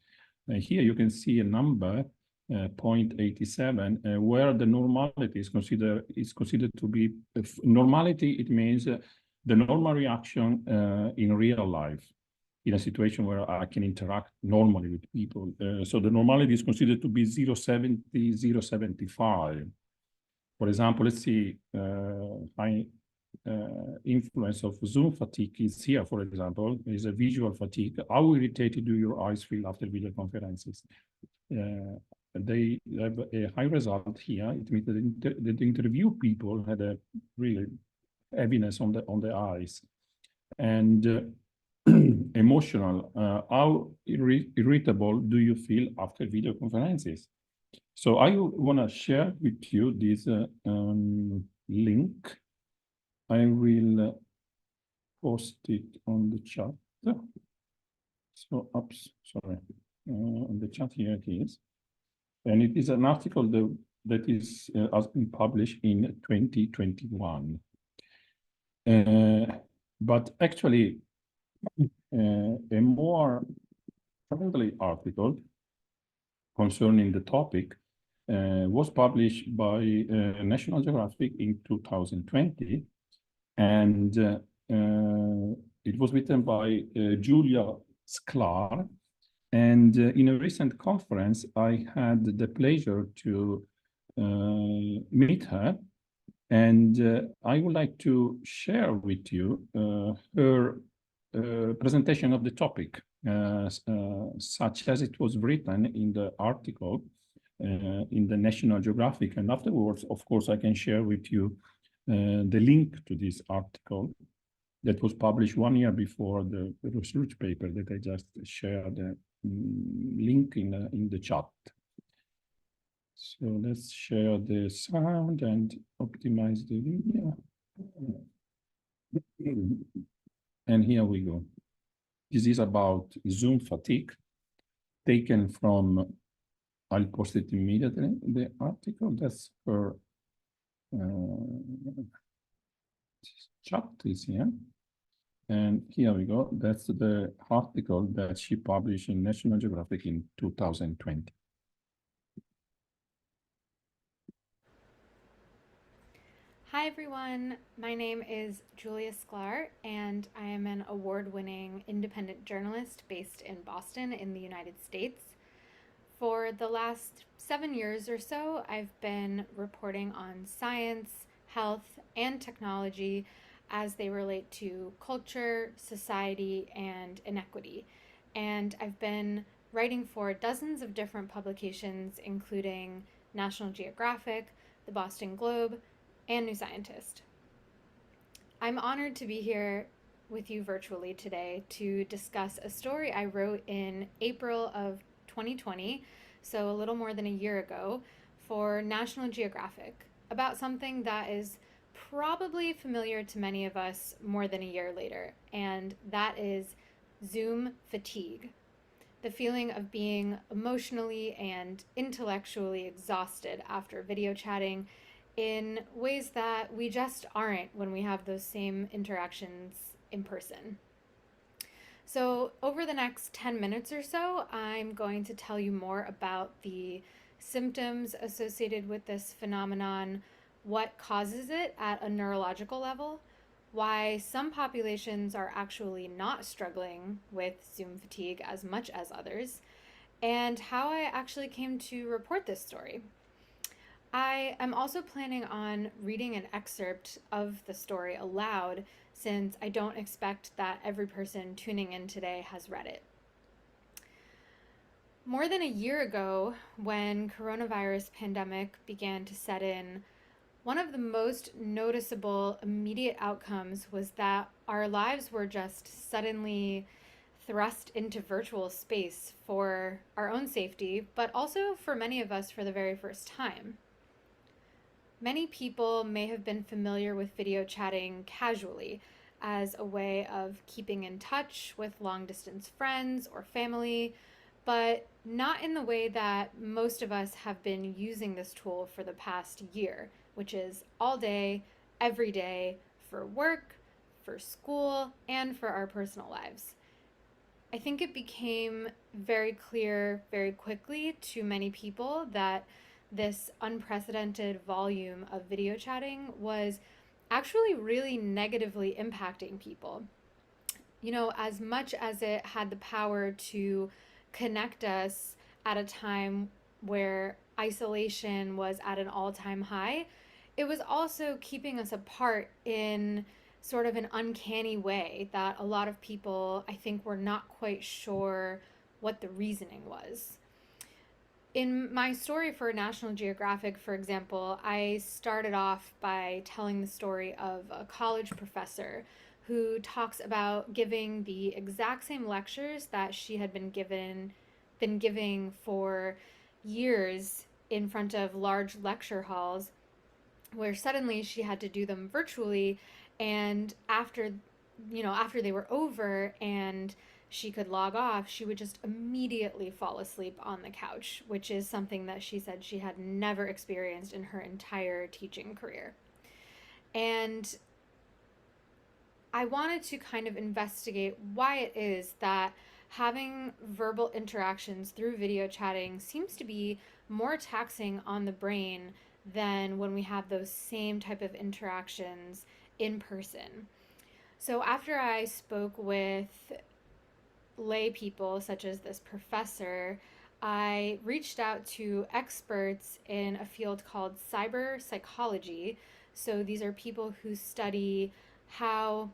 Here you can see a number, 0.87, where the normality is considered to be normality. It means the normal reaction in real life, in a situation where I can interact normally with people. So the normality is considered to be 0.70, 0.75. For example, let's see, influence of Zoom fatigue is here, for example, is a visual fatigue. How irritated do your eyes feel after video conferences? They have a high result here. It means that the interview people had a really heaviness on the eyes. And emotional, how irritable do you feel after video conferences? So I want to share with you this link. I will post it on the chat. So, oops, sorry, on the chat here it is. And it is an article that is has been published in 2021. But actually, a more friendly article concerning the topic was published by National Geographic in 2020, and it was written by Julia Sklar. And in a recent conference, I had the pleasure to meet her, and I would like to share with you her presentation of the topic, such as it was written in the article in the National Geographic. And afterwards, of course, I can share with you the link to this article. that was published 1 year before the research paper that I just shared, link in the chat. So let's share the sound and optimize the video. And here we go. This is about Zoom fatigue, taken from, I'll post it immediately, the article. That's her chat is here. And here we go. That's the article that she published in National Geographic in 2020.
Hi everyone, my name is Julia Sklar and I am an award-winning independent journalist based in Boston in the United States. For the last 7 years or so, I've been reporting on science, health, and technology as they relate to culture, society, and inequity. And I've been writing for dozens of different publications, including National Geographic, the Boston Globe, and New Scientist. I'm honored to be here with you virtually today to discuss a story I wrote in April of 2020, so a little more than a year ago, for National Geographic, about something that is probably familiar to many of us more than a year later, and that is Zoom fatigue. The feeling of being emotionally and intellectually exhausted after video chatting in ways that we just aren't when we have those same interactions in person. So over the next 10 minutes or so, I'm going to tell you more about the symptoms associated with this phenomenon, what causes it at a neurological level, why some populations are actually not struggling with Zoom fatigue as much as others, and how I actually came to report this story. I am also planning on reading an excerpt of the story aloud, since I don't expect that every person tuning in today has read it. More than a year ago, when coronavirus pandemic began to set in, one of the most noticeable immediate outcomes was that our lives were just suddenly thrust into virtual space for our own safety, but also for many of us for the very first time. Many people may have been familiar with video chatting casually as a way of keeping in touch with long-distance friends or family, but not in the way that most of us have been using this tool for the past year, which is all day, every day, for work, for school, and for our personal lives. I think it became very clear very quickly to many people that this unprecedented volume of video chatting was actually really negatively impacting people. You know, as much as it had the power to connect us at a time where isolation was at an all-time high, it was also keeping us apart in sort of an uncanny way that a lot of people, I think, were not quite sure what the reasoning was. In my story for National Geographic, for example, I started off by telling the story of a college professor who talks about giving the exact same lectures that she had been giving for years in front of large lecture halls, where suddenly she had to do them virtually, and after they were over and she could log off, she would just immediately fall asleep on the couch, which is something that she said she had never experienced in her entire teaching career. And I wanted to kind of investigate why it is that having verbal interactions through video chatting seems to be more taxing on the brain than when we have those same type of interactions in person. So after I spoke with lay people such as this professor, I reached out to experts in a field called cyber psychology. So these are people who study how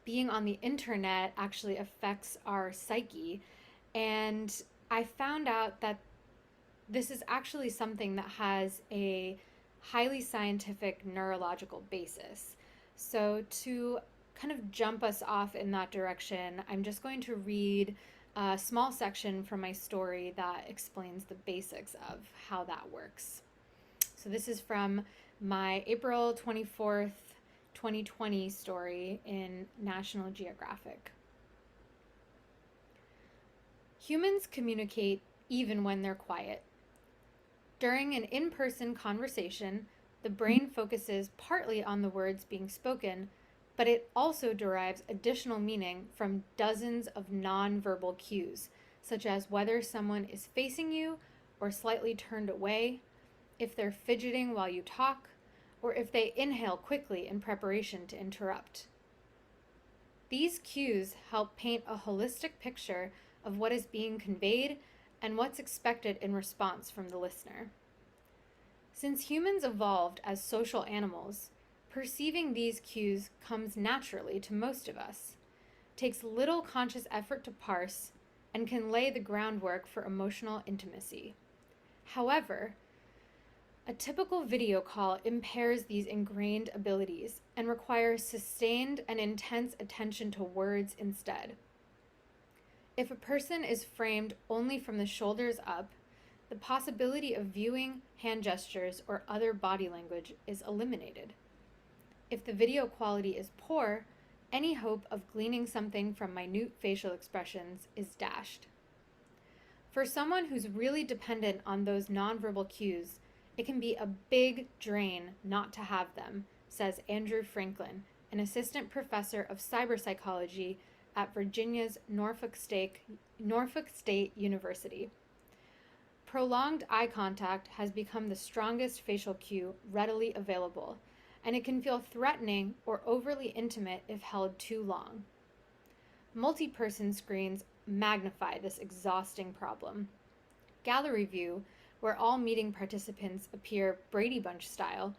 being on the internet actually affects our psyche. And I found out that this is actually something that has a highly scientific neurological basis. So to kind of jump us off in that direction, I'm just going to read a small section from my story that explains the basics of how that works. So this is from my April 24th, 2020 story in National Geographic. Humans communicate even when they're quiet. During an in-person conversation, the brain focuses partly on the words being spoken, but it also derives additional meaning from dozens of non-verbal cues, such as whether someone is facing you or slightly turned away, if they're fidgeting while you talk, or if they inhale quickly in preparation to interrupt. These cues help paint a holistic picture of what is being conveyed and what's expected in response from the listener. Since humans evolved as social animals, perceiving these cues comes naturally to most of us, takes little conscious effort to parse, and can lay the groundwork for emotional intimacy. However, a typical video call impairs these ingrained abilities and requires sustained and intense attention to words instead. If a person is framed only from the shoulders up, the possibility of viewing hand gestures or other body language is eliminated. If the video quality is poor, any hope of gleaning something from minute facial expressions is dashed. For someone who's really dependent on those nonverbal cues, it can be a big drain not to have them, says Andrew Franklin, an assistant professor of cyberpsychology at Virginia's Norfolk State University. Prolonged eye contact has become the strongest facial cue readily available, and it can feel threatening or overly intimate if held too long. Multi-person screens magnify this exhausting problem. Gallery view, where all meeting participants appear Brady Bunch style,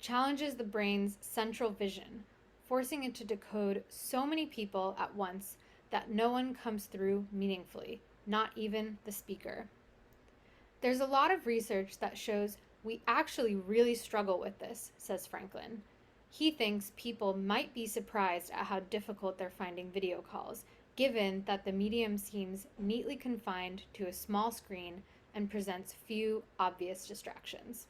challenges the brain's central vision, forcing it to decode so many people at once that no one comes through meaningfully, not even the speaker. There's a lot of research that shows we actually really struggle with this, says Franklin. He thinks people might be surprised at how difficult they're finding video calls, given that the medium seems neatly confined to a small screen and presents few obvious distractions.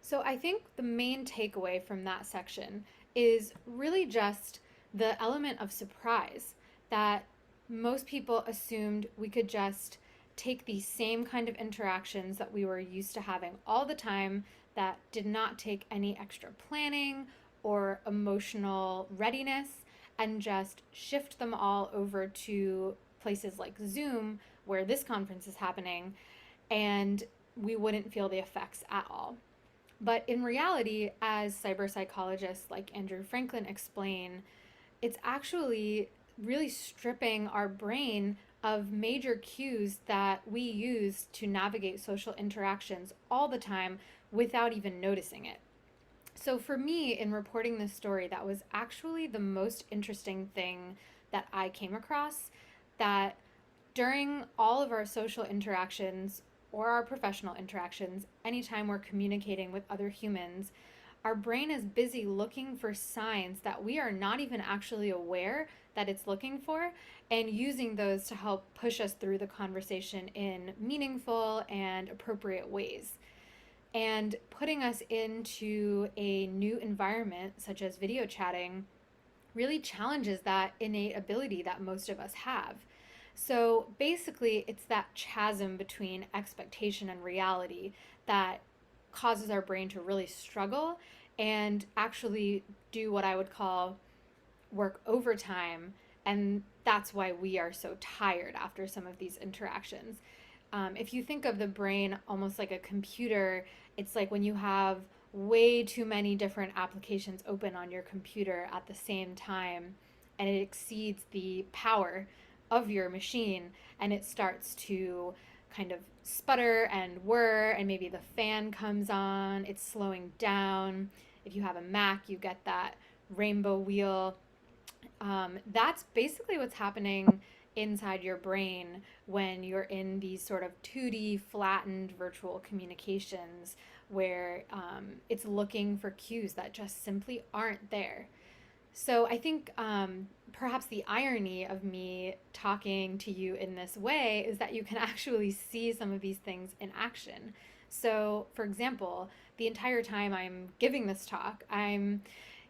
So I think the main takeaway from that section is really just the element of surprise, that most people assumed we could just take these same kind of interactions that we were used to having all the time that did not take any extra planning or emotional readiness and just shift them all over to places like Zoom, where this conference is happening, and we wouldn't feel the effects at all. But in reality, as cyberpsychologists like Andrew Franklin explain, it's actually really stripping our brain of major cues that we use to navigate social interactions all the time without even noticing it. So for me, in reporting this story, that was actually the most interesting thing that I came across, that during all of our social interactions or our professional interactions, anytime we're communicating with other humans, our brain is busy looking for signs that we are not even actually aware that it's looking for, and using those to help push us through the conversation in meaningful and appropriate ways. And putting us into a new environment, such as video chatting, really challenges that innate ability that most of us have. So basically, it's that chasm between expectation and reality that causes our brain to really struggle and actually do what I would call work overtime. And that's why we are so tired after some of these interactions. If you think of the brain almost like a computer, it's like when you have way too many different applications open on your computer at the same time, and it exceeds the power of your machine, and it starts to kind of sputter and whir, and maybe the fan comes on, it's slowing down. If you have a Mac, you get that rainbow wheel. That's basically what's happening inside your brain when you're in these sort of 2D flattened virtual communications, where it's looking for cues that just simply aren't there. So I think perhaps the irony of me talking to you in this way is that you can actually see some of these things in action. So, for example, the entire time I'm giving this talk, I'm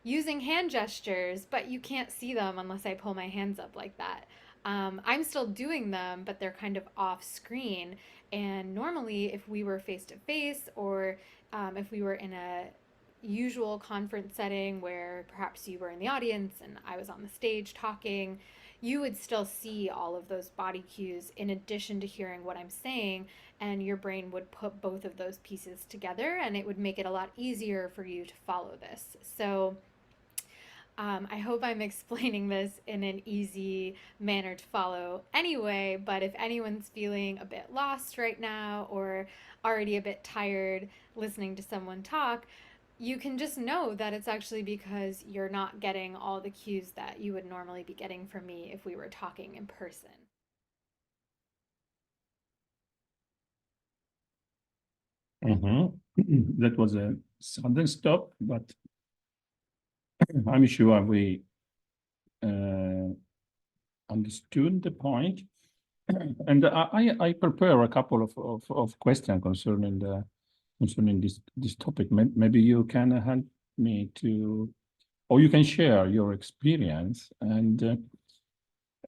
using hand gestures, but you can't see them unless I pull my hands up like that. I'm still doing them, but they're kind of off screen. And normally, if we were face to face, or if we were in a usual conference setting where perhaps you were in the audience and I was on the stage talking, you would still see all of those body cues in addition to hearing what I'm saying, and your brain would put both of those pieces together, and it would make it a lot easier for you to follow this. So I hope I'm explaining this in an easy manner to follow anyway, but if anyone's feeling a bit lost right now or already a bit tired listening to someone talk, you can just know that it's actually because you're not getting all the cues that you would normally be getting from me if we were talking in person.
That was a sudden stop, but I'm sure we understood the point. And I prepare a couple of questions concerning this topic. Maybe you can help me to, or you can share your experience. And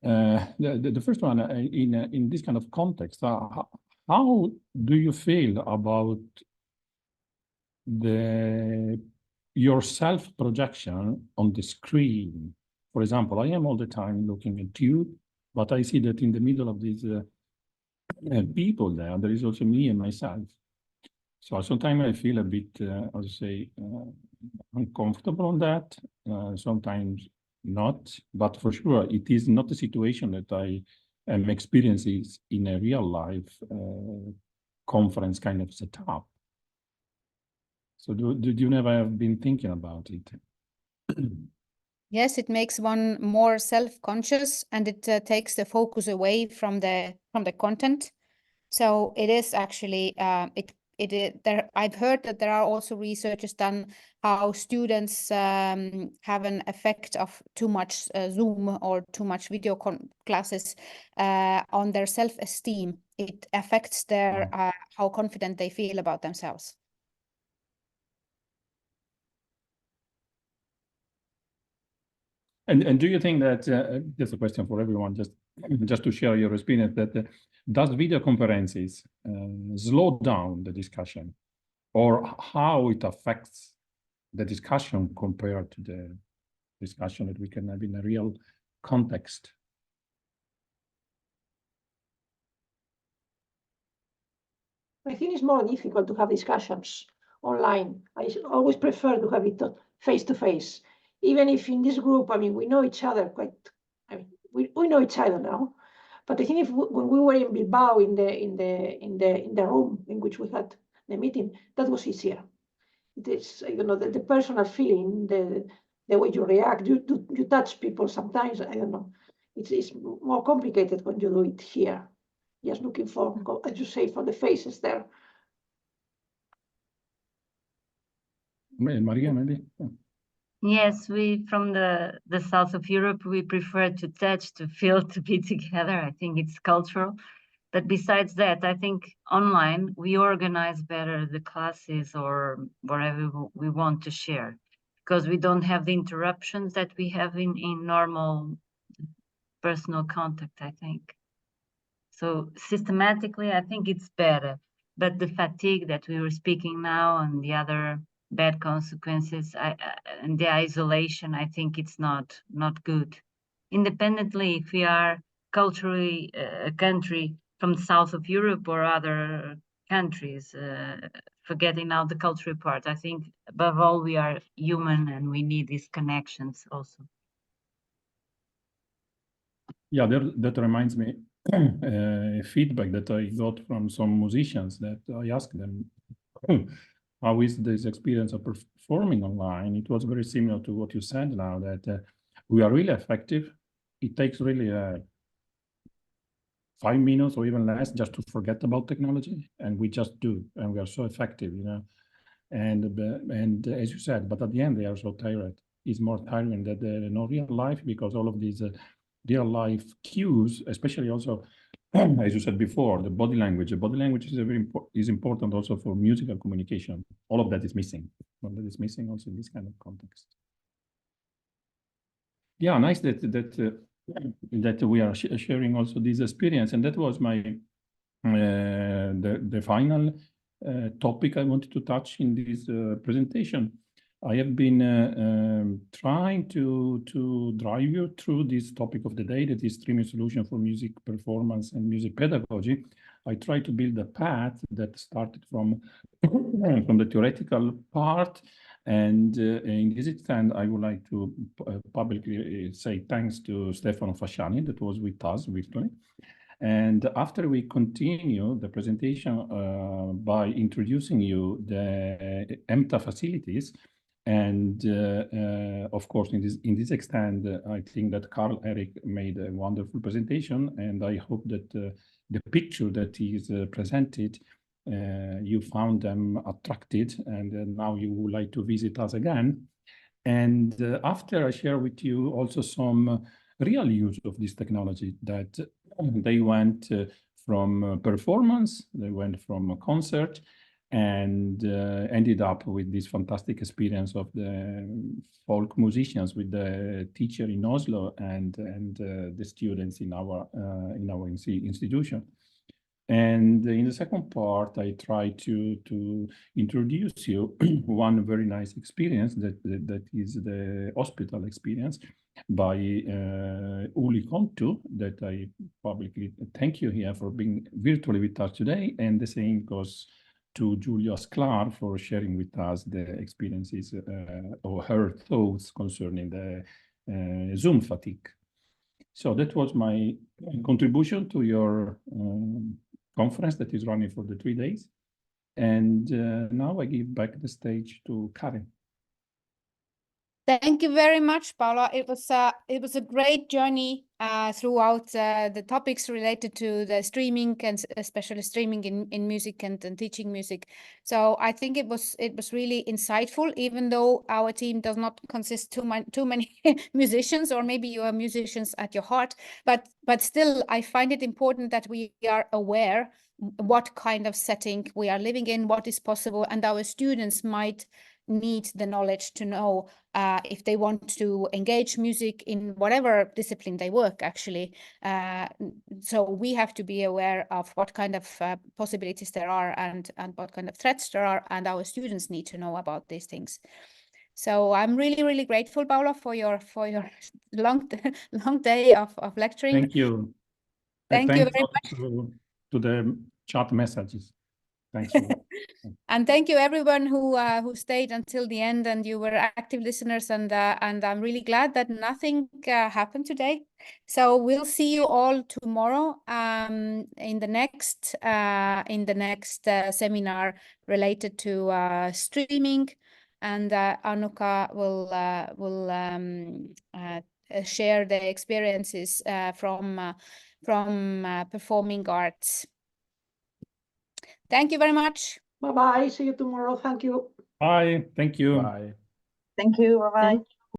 the first one, in this kind of context, how do you feel about your self-projection on the screen? For example, I am all the time looking at you, but I see that in the middle of these people there is also me and myself. So sometimes I feel a bit, I would say, uncomfortable on that. Sometimes not, but for sure, it is not a situation that I am experiencing in a real life conference kind of setup. So did you never have been thinking about it?
Yes, it makes one more self-conscious, and it takes the focus away from the content. So it is actually there. I've heard that there are also researches done how students have an effect of too much Zoom or too much video classes on their self-esteem. It affects their how confident they feel about themselves.
And do you think that just a question for everyone, just to share your experience, that does video conferences slow down the discussion, or how it affects the discussion compared to the discussion that we can have in a real context?
I think it's more difficult to have discussions online. I always prefer to have it face to face. Even if in this group, I mean, we know each other quite. I mean, we know each other now. But I think when we were in Bilbao in the room in which we had the meeting, that was easier. It is, you know, the personal feeling, the way you react, you touch people sometimes. I don't know. It's more complicated when you do it here. Just looking for, as you say, for the faces there.
Maria, maybe?
Yes, we from the south of Europe, we prefer to touch, to feel, to be together. I think it's cultural. But besides that, I think online we organize better the classes or whatever we want to share, because we don't have the interruptions that we have in normal personal contact, I think. So systematically, I think it's better. But the fatigue that we were speaking now and the other bad consequences and the isolation, I think it's not good. Independently, if we are culturally a country from the south of Europe or other countries, forgetting now the cultural part, I think above all we are human and we need these connections also.
Yeah, that reminds me feedback that I got from some musicians, that I asked them, how is this experience of performing online? It was very similar to what you said now, that we are really effective. It takes really 5 minutes or even less just to forget about technology, and we just do, and we are so effective, you know. And as you said, but at the end they are so tired. is more tiring than the no real life, because all of these real life cues, especially also, as you said before, the body language. The body language is is important also for musical communication. All of that is missing. All that is missing also in this kind of context. Yeah, nice that we are sharing also this experience, and that was my the final topic I wanted to touch in this presentation. I have been trying to drive you through this topic of the day, that is streaming solution for music performance and music pedagogy. I try to build a path that started from the theoretical part, and in this extent, I would like to publicly say thanks to Stefano Fasciani, that was with us virtually. And after we continue the presentation by introducing you the EMTA facilities, and of course, in this extent, I think that Carl Eric made a wonderful presentation, and I hope that the picture that is presented, you found them attracted, and now you would like to visit us again. And after I share with you also some real use of this technology, that they went from performance, they went from a concert, and ended up with this fantastic experience of the folk musicians with the teacher in Oslo and the students in our institution. And in the second part, I try to introduce you one very nice experience that is the hospital experience by Uli Kontu, that I publicly thank you here for being virtually with us today. And the same goes to Julia Sklar for sharing with us the experiences or her thoughts concerning the Zoom fatigue. So that was my contribution to your conference that is running for the 3 days. And now I give back the stage to Karen.
Thank you very much, Paolo. It was a great journey throughout the topics related to the streaming, and especially streaming in music and teaching music. So I think it was really insightful, even though our team does not consist too many musicians, or maybe you are musicians at your heart, but still I find it important that we are aware what kind of setting we are living in, what is possible, and our students might need the knowledge to know if they want to engage music in whatever discipline they work, actually. So we have to be aware of what kind of possibilities there are, and what kind of threats there are, and our students need to know about these things. So I'm really, really grateful, Paolo, for your long day of lecturing.
Thank you.
Thank you very much.
To the chat messages. Thanks for that.
And thank you everyone who stayed until the end, and you were active listeners, and I'm really glad that nothing happened today. So we'll see you all tomorrow in the next seminar related to streaming, and Anuka will share the experiences from performing arts. Thank you very much.
Bye-bye. See you tomorrow. Thank you.
Bye. Thank you.
Bye.
Thank you. Bye-bye.